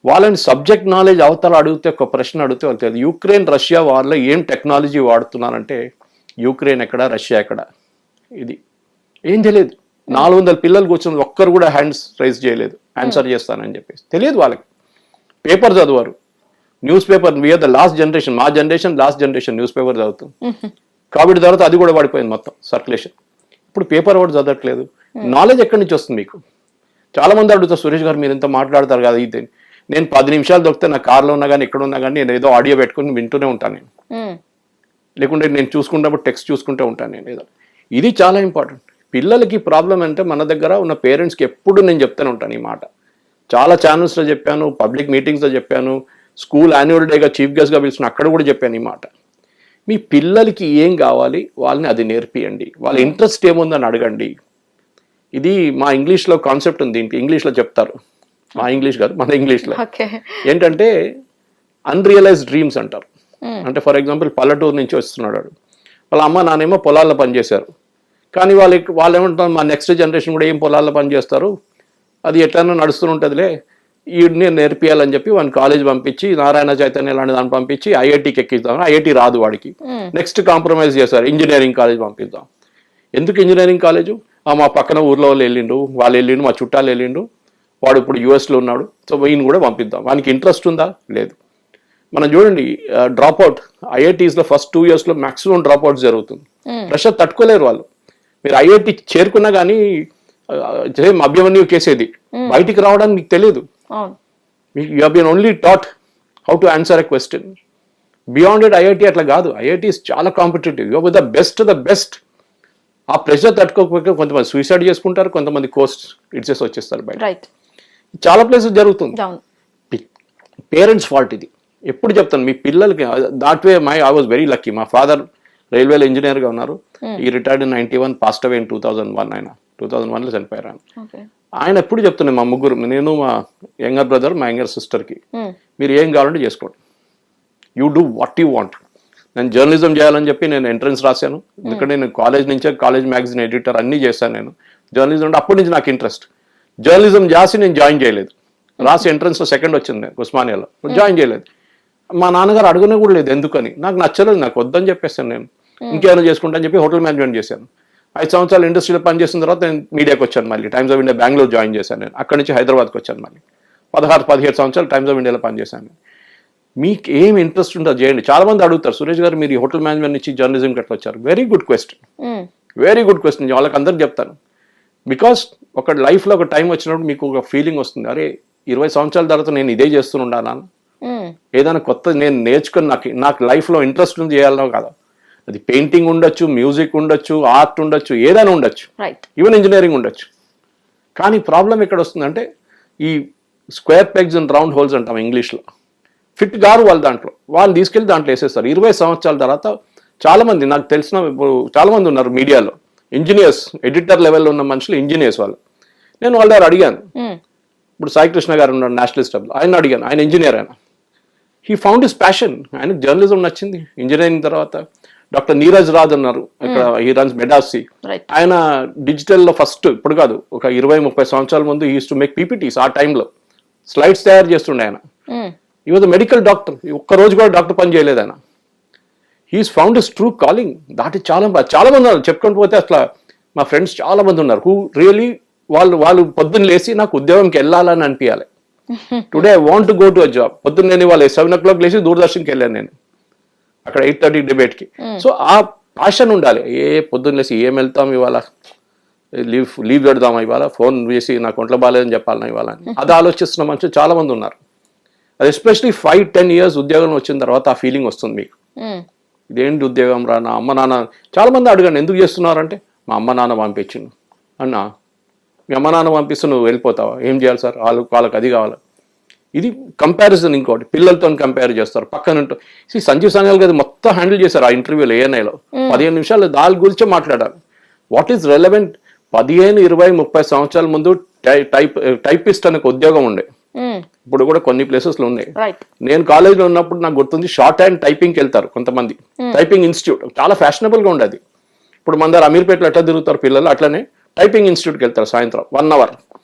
వాళ్ళని సబ్జెక్ట్ నాలెడ్జ్ అవతల అడిగితే, ఒక ప్రశ్న అడిగితే వాళ్ళు తెలియదు. యుక్రెయిన్ రష్యా వార్లో ఏం టెక్నాలజీ వాడుతున్నారంటే, యుక్రెయిన్ ఎక్కడ, రష్యా ఎక్కడ, ఇది ఏం తెలియదు. 400 పిల్లలు కూర్చొని ఒక్కరు కూడా హ్యాండ్స్ రైజ్ చేయలేదు, ఆన్సర్ చేస్తానని చెప్పేసి. తెలియదు వాళ్ళకి. పేపర్ చదివారు, newspaper. We're the last generation, మా generation last generation newspaper చదువుతాం. కోవిడ్ తర్వాత అది కూడా పడిపోయింది మొత్తం సర్క్యులేషన్. ఇప్పుడు పేపర్ కూడా చదవట్లేదు. నాలెడ్జ్ ఎక్కడి నుంచి వస్తుంది మీకు? చాలా మంది అడుగుతారు, సురేష్ గారు మీరు ఇంత మాట్లాడతారు కదా ఇది. నేను 10 నిమిషాలు దొరికితే నా కార్లో ఉన్నా కానీ ఎక్కడ ఉన్నా కానీ నేను ఏదో ఆడియో పెట్టుకుని వింటూనే ఉంటాను నేను. లేకుంటే నేను చూసుకున్నప్పుడు టెక్స్ట్ చూసుకుంటూ ఉంటాను నేను ఏదో. ఇది చాలా ఇంపార్టెంట్. పిల్లలకి ప్రాబ్లం అంటే మన దగ్గర ఉన్న పేరెంట్స్కి ఎప్పుడు నేను చెప్తూనే ఉంటాను ఈ మాట. చాలా ఛానల్స్లో చెప్పాను, పబ్లిక్ మీటింగ్స్లో చెప్పాను, స్కూల్ యాన్యువల్ డేగా చీఫ్ గెస్ట్గా పిలిచిన అక్కడ కూడా చెప్పాను ఈ మాట. మీ పిల్లలకి ఏం కావాలి వాళ్ళని అది నేర్పియండి, వాళ్ళ ఇంట్రెస్ట్ ఏముందని అడగండి. ఇది మా ఇంగ్లీష్లో కాన్సెప్ట్ ఉంది, ఇంగ్లీష్లో చెప్తారు. మా ఇంగ్లీష్ కాదు, మన ఇంగ్లీష్లో ఏంటంటే అన్రియలైజ్డ్ డ్రీమ్స్ అంటారు. అంటే ఫర్ ఎగ్జాంపుల్ పల్లెటూరు నుంచి వస్తున్నాడు, వాళ్ళ అమ్మ నాన్నేమో పొలాల్లో పనిచేశారు. కానీ వాళ్ళు ఏమంటారు, మా నెక్స్ట్ జనరేషన్ కూడా ఏం పొలాల్లో పనిచేస్తారు, అది ఎట్లన్నా నడుస్తుంటుందిలే, వీడిని నేర్పియాలని చెప్పి వాడిని కాలేజ్ పంపించి, నారాయణ చైతన్య లాంటి దాన్ని పంపించి ఐఐటీకి ఎక్కిద్దాం. ఐఐటీ రాదు వాడికి. నెక్స్ట్ కాంప్రమైజ్ చేశారు, ఇంజనీరింగ్ కాలేజ్ పంపిద్దాం. ఎందుకు ఇంజనీరింగ్ కాలేజు? మా పక్కన ఊర్లో వాళ్ళు వెళ్ళిండు, మా చుట్టాలు వెళ్ళిండు, వాడు ఇప్పుడు యూఎస్లో ఉన్నాడు, సో ఈయన కూడా పంపిద్దాం. వానికి ఇంట్రెస్ట్ ఉందా? లేదు. మనం చూడండి, డ్రాప్అవుట్ ఐఐటీస్లో ఫస్ట్ 2 yearsలో మాక్సిమం డ్రాప్అవుట్స్ జరుగుతుంది. ప్రెషర్ తట్టుకోలేరు వాళ్ళు. మీరు ఐఐటీ చేరుకున్నా కానీ అభ్యమన్యు కేసేది బయటికి రావడానికి మీకు తెలియదు. You have been only taught how to answer a question. Beyond it IIT అట్లా కాదు. ఐఐటీ చాలా కాంపిటేటివ్. You the best. ఆ ప్రెషర్ తట్టుకోకపోతే కొంతమంది సూసైడ్ చేసుకుంటారు, కొంతమంది కోర్స్ ఇడ్సేసి వచ్చేస్తారు బయట. చాలా ప్లేసెస్ జరుగుతుంది. పేరెంట్స్ ఫాల్ట్ ఇది. ఎప్పుడు చెప్తాను మీ పిల్లలకి that way. I was very lucky. మా ఫాదర్ రైల్వేలో ఇంజనీర్గా ఉన్నారు. ఈ retired in 91, passed away in 2001. ఆయన 2001లో చనిపోయారు. ఆయన ఎప్పుడు చెప్తున్నాను మా ముగ్గురు, నేను, మా యంగర్ బ్రదర్, మా యంగర్ సిస్టర్కి, మీరు ఏం కావాలంటే చేసుకోండి, you do what you want. నేను జర్నలిజం చేయాలని చెప్పి నేను ఎంట్రన్స్ రాశాను. ఎందుకంటే నేను కాలేజ్ నుంచే కాలేజ్ మ్యాగజైన్ ఎడిటర్ అన్నీ చేశాను నేను. జర్నలిజం అంటే అప్పటి నుంచి నాకు ఇంట్రెస్ట్. జర్నలిజం చేసి నేను జాయిన్ చేయలేదు. రాసి ఎంట్రన్స్లో సెకండ్ వచ్చింది నేను ఉస్మానియాలో, జాయిన్ చేయలేదు. మా నాన్నగారు అడుగునే కూడా లేదు ఎందుకని. నాకు నచ్చలేదు, నాకు వద్దని చెప్పేస్తాను నేను. ఇంకేమైనా చేసుకుంటా అని చెప్పి హోటల్ మేనేజ్మెంట్ చేశాను. 5 సంవత్సరాలు ఇండస్ట్రీలో పనిచేసిన తర్వాత నేను మీడియాకి వచ్చాను. మళ్ళీ times of India Bengaluru join చేశాను నేను. అక్కడి నుంచి హైదరాబాద్కి వచ్చాను. మళ్ళీ 16-17 సంవత్సరాలు టైమ్స్ ఆఫ్ ఇండియాలో పనిచేశాను. మీకు ఏం ఇంట్రెస్ట్ ఉంటుందో చేయండి. చాలా మంది అడుగుతారు, సురేష్ గారు మీరు ఈ హోటల్ మేనేజ్మెంట్ నుంచి జర్నలిజం ఎట్లా వచ్చారు? Very good question. వాళ్ళకి అందరికి చెప్తాను. బికాస్ ఒక లైఫ్లో ఒక టైం వచ్చినప్పుడు మీకు ఒక ఫీలింగ్ వస్తుంది, అరే 20 సంవత్సరాల తర్వాత నేను ఇదే చేస్తుండాలా, ఏదైనా కొత్త నేను నేర్చుకుని నాకు లైఫ్లో ఇంట్రెస్ట్ ఉంది చేయాలనో కదా. అది పెయింటింగ్ ఉండొచ్చు, మ్యూజిక్ ఉండొచ్చు, ఆర్ట్ ఉండొచ్చు, ఏదైనా ఉండొచ్చు, ఈవెన్ ఇంజనీరింగ్ ఉండొచ్చు. కానీ ప్రాబ్లం ఎక్కడ వస్తుందంటే ఈ square pegs and round holes అంటాం ఇంగ్లీష్లో. ఫిట్ గారు వాళ్ళు దాంట్లో, వాళ్ళు తీసుకెళ్ళి దాంట్లో వేసేస్తారు. 20 సంవత్సరాల తర్వాత చాలామంది నాకు తెలిసిన చాలామంది ఉన్నారు మీడియాలో, ఇంజనీర్స్, ఎడిటర్ లెవెల్లో ఉన్న మనుషులు ఇంజనీర్స్ వాళ్ళు. నేను వాళ్ళ దగ్గర అడిగాను. ఇప్పుడు సాయి కృష్ణ గారు ఉన్నారు నేషనలిస్ట్, ఆయన అడిగాను, ఆయన ఇంజనీర్. ఆయన హీ ఫౌండ్ హిస్ ప్యాషన్. ఆయనకు జర్నలిజం నచ్చింది. ఇంజనీరింగ్ తర్వాత డాక్టర్ నీరజ్ రాజ్ అన్నారు, ఇక్కడ హీ రన్స్ మెడాసి. ఆయన డిజిటల్లో ఫస్ట్, ఇప్పుడు కాదు, ఒక 20-30 సంవత్సరాల ముందు he use to make PPTs. ఆ టైంలో స్లైడ్స్ తయారు చేస్తుండే ఆయన. ఈ వాజ్ మెడికల్ డాక్టర్. ఒక్క రోజు కూడా డాక్టర్ పని చేయలేదు ఆయన. He's found his true calling. దాటి చాలా మంది ఉన్నారు, చెప్పుకొని పోతే అసలు మా ఫ్రెండ్స్ చాలా మంది ఉన్నారు హూ రియలీ వాళ్ళు పొద్దున్న లేచి నాకు ఉద్యోగంకి వెళ్ళాలని అనిపించాలి. Today I want to go to a job. పొద్దున్న నేను ఇవాళ 7 o'clock లేచి దూరదర్శన్కి వెళ్ళాను నేను, అక్కడ 8:30 డిబేట్కి. సో ఆ ప్యాషన్ ఉండాలి. పొద్దున్న లేచి ఏం వెళ్తాం ఇవాళ, లీవ్ పెడదామా ఇవాళ, ఫోన్ వేసి నాకు ఒంట్లో బాగాలేదని చెప్పాలన్నా ఇవాళ, అది ఆలోచిస్తున్న మనుషులు చాలా మంది ఉన్నారు. అది ఎస్పెషలీ 5-10 years ఉద్యోగం వచ్చిన తర్వాత ఆ ఫీలింగ్ వస్తుంది మీకు. ఇదేంటి ఉద్యోగం రా, నా అమ్మ నాన్న చాలా మంది అడగండి ఎందుకు చేస్తున్నారంటే మా అమ్మ నాన్న పంపించిండు అన్న, మీ అమ్మ నాన్న పంపిస్తే నువ్వు వెళ్ళిపోతావా, ఏం చేయాలి సార్, వాళ్ళకి అది కావాలి. ఇది కంపారిజన్. ఇంకోటి పిల్లలతో కంపేర్ చేస్తారు పక్కన. సంజీవ్ సాన్యాల్ గారు మొత్తం హ్యాండిల్ చేశారు ఆ ఇంటర్వ్యూలో ఏఎన్ఐలో. 15 నిమిషాలు దాని గురించే మాట్లాడాలి. What is relevant? 15, 20, 30 సంవత్సరాల ముందు టైపిస్ట్ అనే ఉద్యోగం ఉండే, ఇప్పుడు కూడా కొన్ని ప్లేసెస్ లో ఉన్నాయి. నేను కాలేజ్లో ఉన్నప్పుడు నాకు గుర్తుంది, షార్ట్ హ్యాండ్ టైపింగ్కి వెళ్తారు కొంతమంది. టైపింగ్ ఇన్స్టిట్యూట్ చాలా ఫ్యాషనబుల్ గా ఉండేది. ఇప్పుడు మన దగ్గర అమీర్పేటలో ఎట్లా తిరుగుతారు పిల్లలు, అట్లనే టైపింగ్ ఇన్స్టిట్యూట్కి వెళ్తారు. సాయంత్రం 1 అవర్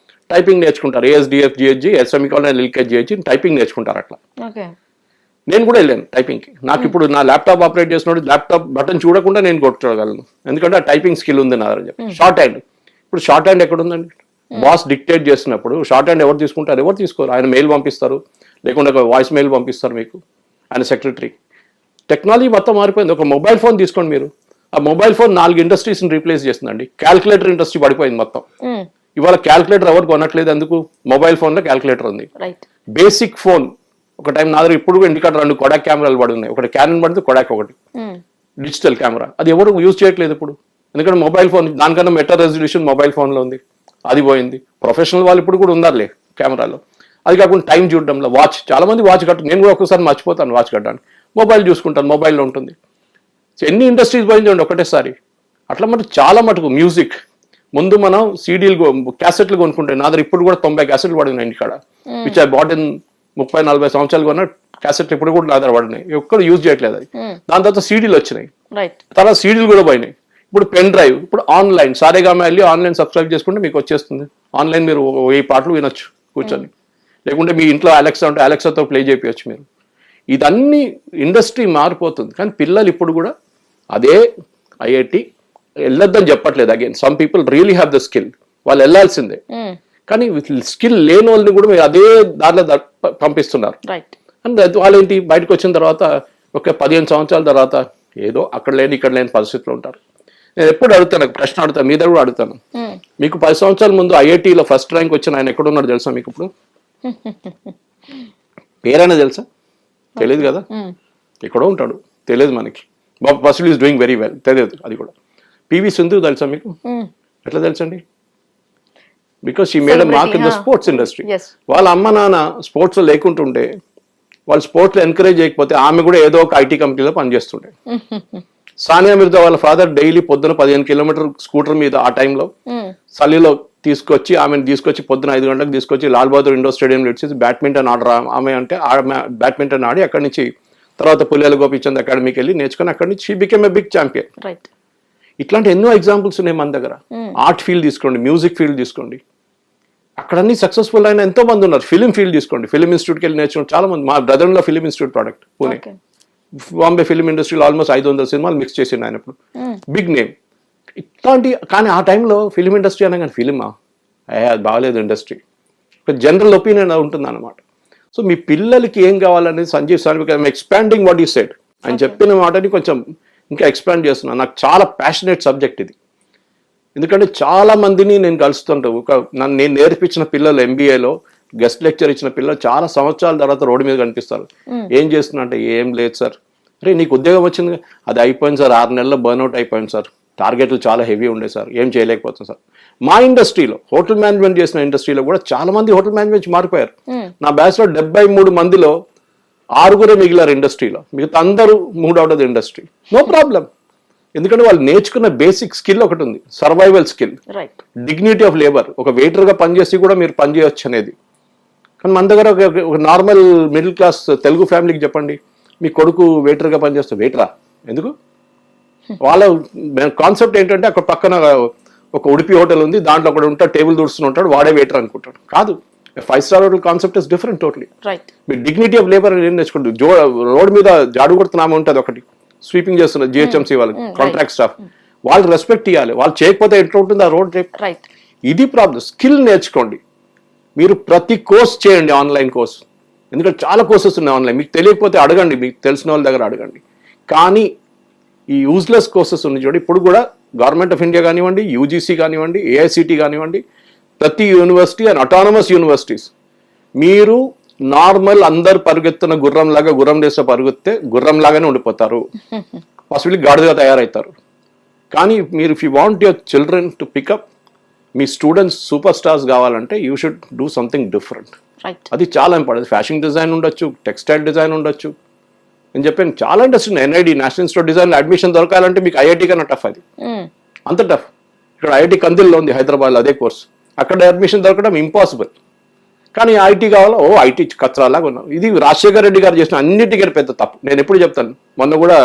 టైపింగ్ నేర్చుకుంటారు. ASDF GHG semicolon LKG typing నేర్చుకుంటారు. అట్లా నేను కూడా వెళ్ళాను టైపింగ్కి. నాకు ఇప్పుడు నా ల్యాప్టాప్ ఆపరేట్ చేసినప్పుడు ల్యాప్టాప్ బటన్ చూడకుండా నేను కొట్టుకోగలను, ఎందుకంటే ఆ టైపింగ్ స్కిల్ ఉంది నా దగ్గర. షార్ట్ హ్యాండ్, ఇప్పుడు షార్ట్ హ్యాండ్ ఎక్కడ ఉందండి? బాస్ డిక్టేట్ చేసినప్పుడు షార్ట్ హ్యాండ్ ఎవరు తీసుకుంటారు? ఎవరు తీసుకోరు. ఆయన మెయిల్ పంపిస్తారు, లేకుంటే ఒక వాయిస్ మెయిల్ పంపిస్తారు మీకు, ఆయన సెక్రటరీ. టెక్నాలజీ మొత్తం మారిపోయింది. ఒక మొబైల్ ఫోన్ తీసుకోండి మీరు, ఆ మొబైల్ ఫోన్ 4 ఇండస్ట్రీస్ని రీప్లేస్ చేస్తుందండి. క్యాల్కులేటర్ ఇండస్ట్రీ పడిపోయింది మొత్తం. ఇవాళ క్యాల్కులేటర్ ఎవరు కొనట్లేదు, ఎందుకు? మొబైల్ ఫోన్లో క్యాల్కులేటర్ ఉంది. బేసిక్ ఫోన్ ఒక టైం నా దగ్గర ఇప్పుడు ఇంటికాడ 2 కొడాక్ కెమెరాలు పడి ఉన్నాయి. ఒకటి క్యానన్ పడితే కొడాక్, ఒకటి డిజిటల్ కెమెరా. అది ఎవరు యూజ్ చేయట్లేదు ఇప్పుడు, ఎందుకంటే మొబైల్ ఫోన్ దానికన్నా బెటర్ రెజల్యూషన్ మొబైల్ ఫోన్లో ఉంది. అది పోయింది. ప్రొఫెషనల్ వాళ్ళు ఇప్పుడు కూడా ఉన్నారులే కెమెరాలో. అది కాకుండా టైం చూడడంలో వాచ్, చాలా మంది వాచ్ కట్టు, నేను కూడా ఒక్కసారి మర్చిపోతాను వాచ్ కట్టడానికి. మొబైల్ చూసుకుంటాను, మొబైల్లో ఉంటుంది. ఎన్ని ఇండస్ట్రీస్ పోయింది ఒకటేసారి. అట్లా మనకు చాలా మటుకు మ్యూజిక్, ముందు మనం సీడీలు క్యాసెట్లు కొనుక్కుంటే, నా దగ్గర ఇప్పుడు కూడా 90 క్యాసెట్లు పడినాయి ఇంటికాడ, విచ్ ఐ బాట్ ఇన్ 30-40 సంవత్సరాలు కొన్న క్యాసెట్ ఇప్పుడు కూడా నా దగ్గర పడినాయి. ఎక్కడ యూజ్ చేయట్లేదు అది. దాని తర్వాత సీడీలు వచ్చినాయి, తర్వాత సీడీలు కూడా పోయినాయి. ఇప్పుడు పెన్ డ్రైవ్, ఇప్పుడు ఆన్లైన్. సారేగామ వెళ్ళి ఆన్లైన్ సబ్స్క్రైబ్ చేసుకుంటే మీకు వచ్చేస్తుంది. ఆన్లైన్ మీరు 1000 పాటలు వినొచ్చు కూర్చొని, లేకుంటే మీ ఇంట్లో అలెక్సా ఉంటే అలెక్సాతో ప్లే చేయొచ్చు మీరు. ఇదన్నీ ఇండస్ట్రీ మారిపోతుంది. కానీ పిల్లలు ఇప్పుడు కూడా అదే ఐఐటి వెళ్ళొద్దని చెప్పట్లేదు. Again some people really have the skill, వాళ్ళు వెళ్ళాల్సిందే. కానీ స్కిల్ లేని వాళ్ళని కూడా మీరు అదే దారిలో పంపిస్తున్నారు. అండ్ వాళ్ళేంటి బయటకు వచ్చిన తర్వాత ఒక 15 సంవత్సరాల తర్వాత ఏదో అక్కడ లేని ఇక్కడ లేని పరిస్థితులు ఉంటారు. నేను ఎప్పుడు అడుగుతాను, ప్రశ్న అడుగుతాను, మీ దగ్గర కూడా అడుగుతాను. మీకు 10 సంవత్సరాల ముందు ఐఐటీలో ఫస్ట్ ర్యాంక్ వచ్చిన ఆయన ఎక్కడున్నాడు తెలుసా మీకు? ఇప్పుడు పేరైనా తెలుసా? తెలియదు కదా. ఎక్కడో ఉంటాడు, తెలియదు మనకి. First is doing very well, తెలియదు. అది కూడా పివి సింధు తెలుసా మీకు? ఎట్లా తెలుసండి? Because she made a mark in the sports industry. వాళ్ళ అమ్మ నాన్న స్పోర్ట్స్ లో లేకుంటుంటే, వాళ్ళు స్పోర్ట్స్ లో ఎంకరేజ్ చేయకపోతే ఆమె కూడా ఏదో ఒక ఐటీ కంపెనీలో పనిచేస్తుండే. సానియా మిర్జా వాళ్ళ ఫాదర్ డైలీ పొద్దున 15 కిలోమీటర్ స్కూటర్ మీద ఆ టైంలో చలిలో తీసుకొచ్చి ఆమెను తీసుకొచ్చి పొద్దున 5 గంటలకు తీసుకొచ్చి లాల్ బహదూర్ ఇండోర్ స్టేడియంలో ఇచ్చేసి బ్యాడ్మింటన్ ఆర్డర్ ఆమె అంటే బ్యాడ్మింటన్ ఆడి అక్కడి నుంచి తర్వాత పుల్లెల గోపిచంద్ అకాడమీకి వెళ్ళి నేర్చుకుని అక్కడి నుంచి she became a big champion. ఇట్లాంటి ఎన్నో ఎగ్జాంపుల్స్ ఉన్నాయి మన దగ్గర. ఆర్ట్ ఫీల్డ్ తీసుకోండి, మ్యూజిక్ ఫీల్డ్ తీసుకోండి, అక్కడ అన్ని సక్సెస్ఫుల్ అయిన ఎంతో మంది ఉన్నారు. ఫిలిం ఫీల్డ్ తీసుకోండి, ఫిలిం ఇన్స్టిట్యూట్కి వెళ్ళి నేర్చుకోండి చాలా మంది. మా బ్రదర్ లో film institute product Pune, Bombay film ఇండస్ట్రీలో ఆల్మోస్ట్ 500 సినిమాలు మిక్స్ చేసిండు ఆయన. ఇప్పుడు బిగ్ నేమ్. ఇట్లాంటి కానీ ఆ టైంలో ఫిలిం ఇండస్ట్రీ అనే కానీ ఫిలిమా అది బాగలేదు ఇండస్ట్రీ, ఒక జనరల్ ఒపీనియన్ ఉంటుంది అన్నమాట. సో మీ పిల్లలకి ఏం కావాలనేది Sanjeev sir expanding what you said ఆయన చెప్పిన మాటని కొంచెం ఇంకా ఎక్స్పాండ్ చేస్తున్నాను. నాకు చాలా ప్యాషనేట్ సబ్జెక్ట్ ఇది, ఎందుకంటే చాలా మందిని నేను కలుస్తుంటా. నేను నేర్పించిన పిల్లలు MBAలో గెస్ట్ లెక్చర్ ఇచ్చిన పిల్లలు చాలా సంవత్సరాల తర్వాత రోడ్డు మీద కనిపిస్తారు. ఏం చేస్తున్నా అంటే ఏం లేదు సార్. అరే నీకు ఉద్యోగం వచ్చింది, అది అయిపోయింది సార్, 6 నెలల్లో బర్న్అవుట్ అయిపోయింది సార్, టార్గెట్లు చాలా హెవీ ఉండే సార్, ఏం చేయలేకపోతుంది సార్. మా ఇండస్ట్రీలో హోటల్ మేనేజ్మెంట్ చేసిన ఇండస్ట్రీలో కూడా చాలా మంది హోటల్ మేనేజ్మెంట్ మారిపోయారు. నా బ్యాచ్లో 73 మందిలో 6 మిగిలారు ఇండస్ట్రీలో, మిగతా అందరూ move out of the industry. No problem, ఎందుకంటే వాళ్ళు నేర్చుకున్న బేసిక్ స్కిల్ ఒకటి ఉంది, survival skill, dignity of labour. ఒక వెయిటర్గా పనిచేసి కూడా మీరు పనిచేయొచ్చు అనేది. కానీ మన దగ్గర ఒక నార్మల్ మిడిల్ క్లాస్ తెలుగు ఫ్యామిలీకి చెప్పండి, మీ కొడుకు వెయిటర్గా పనిచేస్తే వెయిటరా ఎందుకు? వాళ్ళ కాన్సెప్ట్ ఏంటంటే అక్కడ పక్కన ఒక ఉడిపి హోటల్ ఉంది, దాంట్లో ఒకటి ఉంటాడు, టేబుల్ దూడుస్తూ ఉంటాడు, వాడే వెయిటర్ అనుకుంటాడు. కాదు, 5 star hotel concept is different totally. మీరు డిగ్నిటీ ఆఫ్ లేబర్ ఏం నేర్చుకోండి. రోడ్ మీద జాడు కొడుతున్నామే ఉంటుంది ఒకటి, స్వీపింగ్ చేస్తున్నారు GHMC వాళ్ళకి కాంట్రాక్ట్ స్టాఫ్, వాళ్ళు రెస్పెక్ట్ ఇవ్వాలి. వాళ్ళు చేయకపోతే ఎట్లా ఉంటుంది ఆ రోడ్ రేపు. ఇది ప్రాబ్లం. స్కిల్ నేర్చుకోండి. మీరు ప్రతి కోర్స్ చేయండి, ఆన్లైన్ కోర్స్, ఎందుకంటే చాలా కోర్సెస్ ఉన్నాయి ఆన్లైన్. మీకు తెలియకపోతే అడగండి, మీకు తెలిసిన వాళ్ళ దగ్గర అడగండి. కానీ ఈ యూజ్లెస్ కోర్సెస్ ఉన్నాయి చూడండి, ఇప్పుడు కూడా గవర్నమెంట్ ఆఫ్ ఇండియా కానివ్వండి, UGC కానివ్వండి, AICT కానివ్వండి, ప్రతి యూనివర్సిటీ అండ్ అటానమస్ యూనివర్సిటీస్, మీరు నార్మల్ అందరు పరుగెత్తున్న గుర్రం రేస్లో పరుగెత్తే గుర్రం లాగానే ఉండిపోతారు, పాసిబిలిటీ గాడిదగా తయారవుతారు. కానీ మీరు if you want your children to pick up, మీ స్టూడెంట్స్ సూపర్ స్టార్స్ కావాలంటే you should do something different.
Right.
అది చాలా ఇంపార్టెంట్. ఫ్యాషన్ డిజైన్ ఉండొచ్చు, టెక్స్టైల్ డిజైన్ ఉండొచ్చు. నేను చెప్పాను చాలా ఇంట్రెస్ట్ ఉంది. NID national institute design admission దొరకాలంటే మీకు IIT కన్నా టఫ్ అది, అంత టఫ్. ఇక్కడ IIT కందిల్లో ఉంది హైదరాబాద్లో అదే కోర్స్, అక్కడ అడ్మిషన్ దొరకడం ఇంపాసిబుల్. కానీ IT కావాలో IT కచ్చరాలాగా ఉన్నాం. ఇది రాజశేఖర్ రెడ్డి గారు చేసిన అన్నిటికంటే పెద్ద తప్పు. నేను ఎప్పుడు చెప్తాను, మొన్న కూడా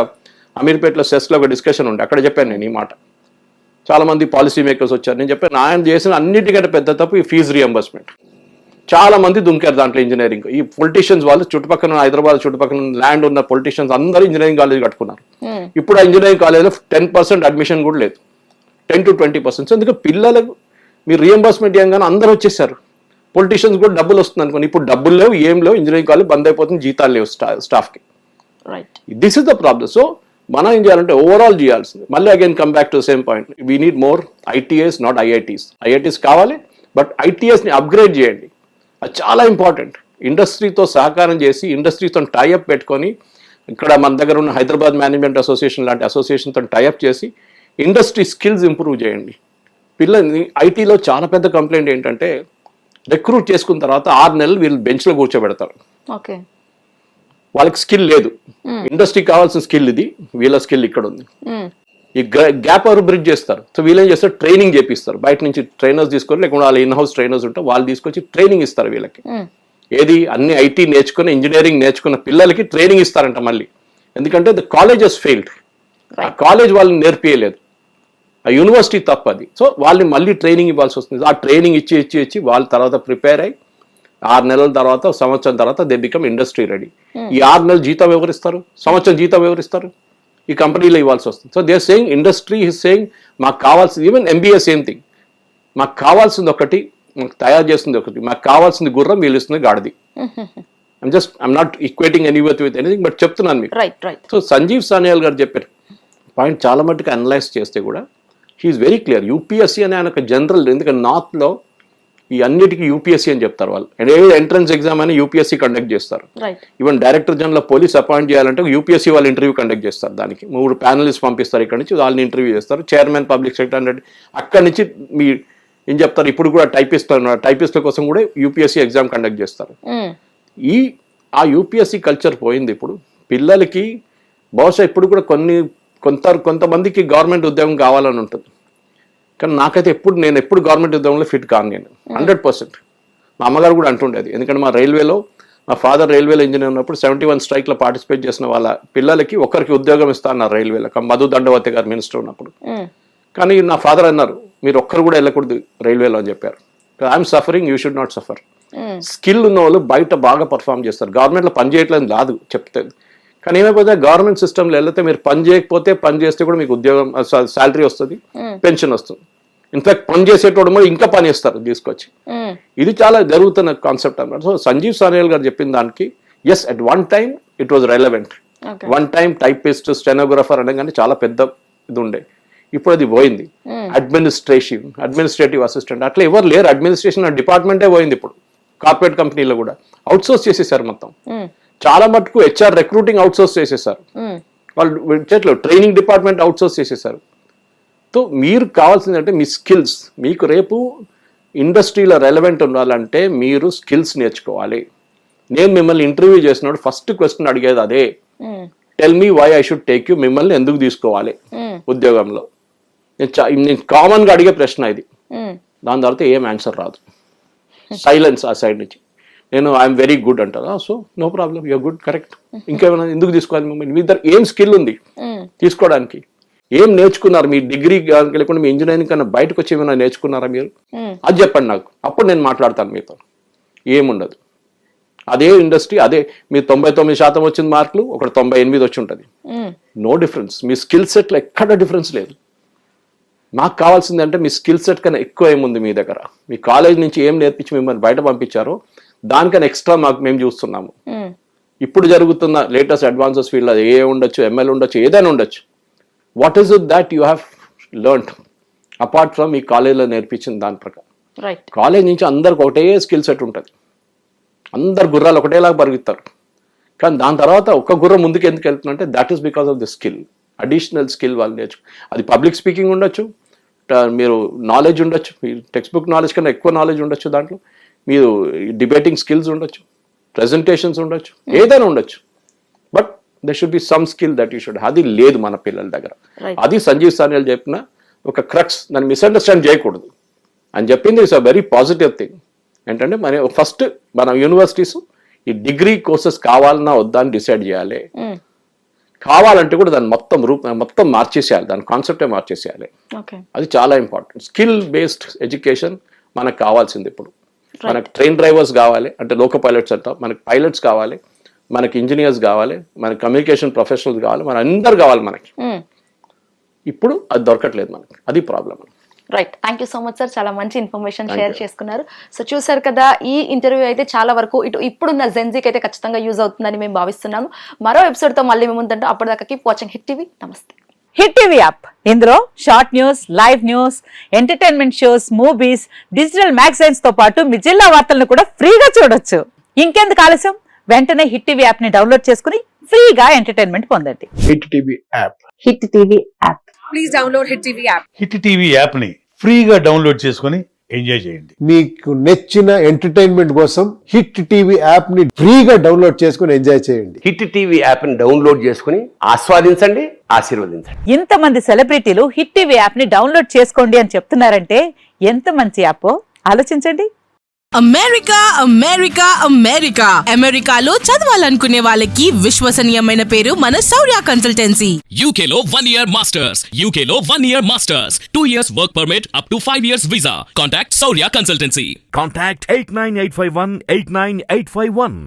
అమీర్పేటలో సెస్లో ఒక డిస్కషన్ ఉండే, అక్కడ చెప్పాను నేను ఈ మాట. చాలా మంది పాలసీ మేకర్స్ వచ్చారు, నేను చెప్పాను ఆయన చేసిన అన్నిటికంటే పెద్ద తప్పు ఈ ఫీజు రియంబర్స్మెంట్. చాలా మంది దుంకారు దాంట్లో ఇంజనీరింగ్. ఈ పొలిటీషియన్స్ వాళ్ళు చుట్టుపక్కల హైదరాబాద్ చుట్టుపక్కల ల్యాండ్ ఉన్న పొలిటీషియన్స్ అందరూ ఇంజనీరింగ్ కాలేజ్ కట్టుకున్నారు. ఇప్పుడు ఆ ఇంజనీరింగ్ కాలేజ్లో 10% అడ్మిషన్ కూడా లేదు, 10 to 20%. ఎందుకంటే పిల్లలకు మీరు రియంబర్స్మెంట్ చేయగానే అందరూ వచ్చేసారు. పొలిటీషియన్స్ కూడా డబ్బులు వస్తుంది అనుకోండి, ఇప్పుడు డబ్బులు లేవు, ఏం లేవు, ఇంజనీరింగ్ కాలేజ్ బంద్ అయిపోతుంది, జీతాలు లేవు స్టాఫ్కి.
Right.
This is the problem. So మనం ఏం చేయాలంటే ఓవరాల్ చేయాల్సింది. మళ్ళీ again come back to same point, we need more ITAs, not IITs. IITs కావాలి, బట్ ITAsని అప్గ్రేడ్ చేయండి. అది చాలా ఇంపార్టెంట్. ఇండస్ట్రీతో సహకారం చేసి, ఇండస్ట్రీతో టైఅప్ పెట్టుకొని, ఇక్కడ మన దగ్గర ఉన్న హైదరాబాద్ మేనేజ్మెంట్ అసోసియేషన్ లాంటి అసోసియేషన్తో టైఅప్ చేసి ఇండస్ట్రీ స్కిల్స్ ఇంప్రూవ్ చేయండి. పిల్లల్ని ఐటీలో చాలా పెద్ద కంప్లైంట్ ఏంటంటే రిక్రూట్ చేసుకున్న తర్వాత 6 నెలలు వీళ్ళు బెంచ్లో కూర్చోబెడతారు.
ఓకే.
వాళ్ళకి స్కిల్ లేదు. ఇండస్ట్రీకి కావాల్సిన స్కిల్ ఇది, వీళ్ళ స్కిల్ ఇక్కడ ఉంది. ఈ గ్యాప్ ఎవరు బ్రిడ్జ్ చేస్తారు. సో వీళ్ళు ఏం చేస్తారు, ట్రైనింగ్ చేపిస్తారు. బయట నుంచి ట్రైనర్స్ తీసుకొని, లేకుండా వాళ్ళ ఇన్ హౌస్ ట్రైనర్స్ ఉంటే వాళ్ళు తీసుకొచ్చి ట్రైనింగ్ ఇస్తారు వీళ్ళకి. ఏది అన్ని IT నేర్చుకుని, ఇంజనీరింగ్ నేర్చుకున్న పిల్లలకి ట్రైనింగ్ ఇస్తారంట మళ్ళీ. ఎందుకంటే ద కాలేజ్ హెస్ ఫెయిల్డ్. ఆ కాలేజ్ వాళ్ళని నేర్పియలేదు, ఆ యూనివర్సిటీ తప్పది. సో వాళ్ళని మళ్ళీ ట్రైనింగ్ ఇవ్వాల్సి వస్తుంది. ఆ ట్రైనింగ్ ఇచ్చి వాళ్ళ తర్వాత ప్రిపేర్ అయ్యి 6 నెలల తర్వాత, సంవత్సరం తర్వాత దే బికమ్ ఇండస్ట్రీ రెడీ. ఈ 6 నెలలు జీతం ఎవరిస్తారు, సంవత్సరం జీతం ఎవరిస్తారు, ఈ కంపెనీలో ఇవ్వాల్సి వస్తుంది. So they saying, industry is saying మాకు కావాల్సింది, ఈవెన్ MBA సేమ్ థింగ్, మాకు కావాల్సింది ఒకటి, మాకు తయారు చేస్తుంది ఒకటి, మాకు కావాల్సింది గుర్రం, వీళ్ళు ఇస్తుంది గాడిది. I'm not equating anyway with anything, but చెప్తున్నాను మీకు. సో సంజీవ్ సాన్యాల్ గారు చెప్పారు పాయింట్ చాలా మట్టుకు అనలైజ్ చేస్తే కూడా హీఈస్ వెరీ క్లియర్. UPSC అనే ఆయన ఒక జనరల్, ఎందుకంటే నార్త్లో ఈ అన్నిటికీ UPSC అని చెప్తారు వాళ్ళు. ఏ ఎంట్రన్స్ ఎగ్జామ్ అని UPSC కండక్ట్ చేస్తారు. Even director general police appoint చేయాలంటే UPSC వాళ్ళు ఇంటర్వ్యూ కండక్ట్ చేస్తారు. దానికి 3 ప్యానలిస్ట్ పంపిస్తారు, ఇక్కడ నుంచి వాళ్ళని ఇంటర్వ్యూ చేస్తారు. చైర్మన్ పబ్లిక్ సెక్రటరీ అక్కడి నుంచి మీ ఏం చెప్తారు, ఇప్పుడు కూడా టైపిస్ట్ల కోసం కూడా UPSC ఎగ్జామ్ కండక్ట్ చేస్తారు. ఆ UPSC కల్చర్ పోయింది. ఇప్పుడు పిల్లలకి బహుశా ఇప్పుడు కూడా కొంతమందికి గవర్నమెంట్ ఉద్యోగం కావాలని ఉంటుంది, కానీ నాకైతే నేను ఎప్పుడు గవర్నమెంట్ ఉద్యోగంలో ఫిట్ కాను నేను 100%. మా అమ్మగారు కూడా అంటుండేది, ఎందుకంటే మా రైల్వేలో మా ఫాదర్ రైల్వేలో ఇంజనీర్ ఉన్నప్పుడు 71 స్ట్రైక్లో పార్టిసిపేట్ చేసిన వాళ్ళ పిల్లలకి ఒకరికి ఉద్యోగం ఇస్తా అన్నారు రైల్వేలో, మధు దండవతి గారు మినిస్టర్ ఉన్నప్పుడు. కానీ నా ఫాదర్ అన్నారు మీరు ఒక్కరు కూడా వెళ్ళకూడదు రైల్వేలో అని చెప్పారు. I'm suffering, you should not suffer. Skill ఉన్న వాళ్ళు బయట బాగా పర్ఫామ్ చేస్తారు. గవర్నమెంట్లో పని చేయట్లేదు కాదు చెప్తే, కానీ ఏమైపోతే గవర్నమెంట్ సిస్టంలో వెళ్తే మీరు పని చేయకపోతే, పని చేస్తే కూడా మీకు ఉద్యోగం శాలరీ వస్తుంది, పెన్షన్ వస్తుంది. ఇన్ఫాక్ట్ పని చేసేటోడు కూడా ఇంకా పని ఇస్తారు తీసుకొచ్చి. ఇది చాలా జరుగుతున్న కాన్సెప్ట్ అన్నమాట. సో సంజీవ్ సాన్యాల్ గారు చెప్పిన దానికి yes, at one time it was relevant. One time typist, stenographer అనగానే చాలా పెద్ద ఇది ఉండే, ఇప్పుడు అది పోయింది. అడ్మినిస్ట్రేటివ్ అసిస్టెంట్ అట్లా ఎవరు లేరు. అడ్మినిస్ట్రేషన్ డిపార్ట్మెంటే పోయింది ఇప్పుడు. కార్పొరేట్ కంపెనీలో కూడా అవుట్ సోర్స్ చేసేసారు మొత్తం. చాలా మటుకు HR రిక్రూటింగ్ అవుట్ సోర్స్ చేసేసారు వాళ్ళు, ట్రైనింగ్ డిపార్ట్మెంట్ అవుట్ సోర్స్ చేసేసారు. సో మీరు కావాల్సింది అంటే మీ స్కిల్స్, మీకు రేపు ఇండస్ట్రీలో రెలవెంట్ ఉండాలంటే మీరు స్కిల్స్ నేర్చుకోవాలి. నేను మిమ్మల్ని ఇంటర్వ్యూ చేసినప్పుడు ఫస్ట్ క్వశ్చన్ అడిగేది అదే, tell me why I should take you, మిమ్మల్ని ఎందుకు తీసుకోవాలి ఉద్యోగంలో. నేను కామన్గా అడిగే ప్రశ్న ఇది. దాని తర్వాత ఏం ఆన్సర్ రాదు, సైలెన్స్ ఆ సైడ్ నుంచి. నేను ఐఎమ్ వెరీ గుడ్ అంటారా, so no problem, you're good, correct. ఇంకేమైనా ఎందుకు తీసుకోవాలి మిమ్మల్ని, మీ దగ్గర ఏం స్కిల్ ఉంది తీసుకోవడానికి, ఏం నేర్చుకున్నారు, మీ డిగ్రీ లేకుండా మీ ఇంజనీరింగ్ కన్నా బయటకు వచ్చి ఏమైనా నేర్చుకున్నారా మీరు, అది చెప్పండి నాకు, అప్పుడు నేను మాట్లాడతాను మీతో. ఏముండదు, అదే ఇండస్ట్రీ, అదే మీరు 99% వచ్చిన మార్కులు, ఒకటి 98 వచ్చి ఉంటుంది, నో డిఫరెన్స్. మీ స్కిల్ సెట్లో ఎక్కడ డిఫరెన్స్ లేదు. మాకు కావాల్సింది అంటే మీ స్కిల్ సెట్ కన్నా ఎక్కువ ఏముంది మీ దగ్గర, మీ కాలేజ్ నుంచి ఏం నేర్పించి మిమ్మల్ని బయట పంపించారో దానికన్నా ఎక్స్ట్రా మేము చూస్తున్నాము. ఇప్పుడు జరుగుతున్న లేటెస్ట్ అడ్వాన్సెస్ ఫీల్డ్ అది ఏ ఉండొచ్చు, ML ఉండొచ్చు, ఏదైనా ఉండొచ్చు. What is it that you have learned apart from మీ కాలేజ్లో నేర్పించిన దాని ప్రకారం. కాలేజ్ నుంచి అందరికి ఒకటే స్కిల్ సెట్ ఉంటుంది, అందరు గుర్రాలు ఒకటేలాగా పరిగెత్తారు. కానీ దాని తర్వాత ఒక్క గుర్రం ముందుకు ఎందుకు వెళ్తుందంటే that is because of the skill. Additional skill వాళ్ళు నేర్చుకో. అది పబ్లిక్ స్పీకింగ్ ఉండొచ్చు, మీరు నాలెడ్జ్ ఉండొచ్చు, మీరు టెక్స్ట్ బుక్ నాలెడ్జ్ కన్నా ఎక్కువ నాలెడ్జ్ ఉండొచ్చు, దాంట్లో మీరు డిబేటింగ్ స్కిల్స్ ఉండొచ్చు, ప్రెజెంటేషన్స్ ఉండొచ్చు, ఏదైనా ఉండొచ్చు. But they should be some skill that you should. అది లేదు మన పిల్లల దగ్గర. అది సంజీవ్ సాన్యాల్ చెప్పిన ఒక క్రక్స్. దాన్ని మిస్అండర్స్టాండ్ చేయకూడదు అని చెప్పింది. It's a very positive thing. ఏంటంటే ఫస్ట్ మన యూనివర్సిటీస్ ఈ డిగ్రీ కోర్సెస్ కావాలన్నా వద్దా అని డిసైడ్ చేయాలి. కావాలంటే కూడా దాన్ని మొత్తం మార్చేసేయాలి, దాని కాన్సెప్టే మార్చేసేయాలి. అది చాలా ఇంపార్టెంట్. స్కిల్ బేస్డ్ ఎడ్యుకేషన్ మనకు కావాల్సింది ఇప్పుడు. మనకు ట్రైన్ డ్రైవర్స్ కావాలి, అంటే లోకో పైలట్స్ అంటాం, మనకి పైలట్స్ కావాలి, మనకి ఇంజనీర్స్ కావాలి, మనకి కమ్యూనికేషన్ ప్రొఫెషనల్స్ కావాలి, మన అందరు కావాలి మనకి. ఇప్పుడు అది దొరకట్లేదు మనకి, అది problem.
Right, thank you so much sir, చాలా మంచి ఇన్ఫర్మేషన్ షేర్ చేసుకున్నారు. సో చూసారు కదా, ఈ ఇంటర్వ్యూ అయితే చాలా వరకు ఇప్పుడున్న జెన్జీకి అయితే ఖచ్చితంగా యూజ్ అవుతుందని మేము భావిస్తున్నాము. మరో ఎపిసోడ్ తో మళ్ళీ మేము ముందంటే అప్పటిదాకా కీప్ వాచింగ్ హిట్ టీవీ. నమస్తే.
హిట్ టీవీ యాప్, ఇందులో short news, live news, entertainment shows, movies, digital magazines తో పాటు మీ జిల్లా వార్తలను కూడా ఫ్రీగా చూడొచ్చు. ఇంకెందుకు ఆలస్యం, వెంటనే హిట్ టీవీ యాప్ ని డౌన్లోడ్ చేసుకుని ఫ్రీగా ఎంటర్టైన్మెంట్ పొందండి.
Hit TV app.
Hit TV app.
Please download hit TV app.
Hit TV app ని ఫ్రీగా డౌన్లోడ్ చేసుకొని ఎంజాయ్ చేయండి.
మీకు నచ్చిన ఎంటర్టైన్మెంట్ కోసం హిట్ టీవీ యాప్ ని ఫ్రీగా డౌన్లోడ్ చేసుకుని ఎంజాయ్ చేయండి.
హిట్ టీవీ యాప్ ని డౌన్లోడ్ చేసుకుని ఆస్వాదించండి, ఆశీర్వదించండి.
ఇంతమంది సెలబ్రిటీలు హిట్ టీవీ యాప్ ని డౌన్లోడ్ చేసుకోండి అని చెప్తున్నారంటే ఎంత మంచి యాప్ ఆలోచించండి.
అమెరికా అమెరికా అమెరికా అమెరికాలో చదవాలనుకునే వాళ్ళకి విశ్వసనీయమైన పేరు మన శౌర్య కన్సల్టెన్సీ.
UK లో 1 year masters. UK లో 1 year masters. 2 years work permit up to 5 years visa. Contact Saurya Consultancy.
Contact 89851 89851.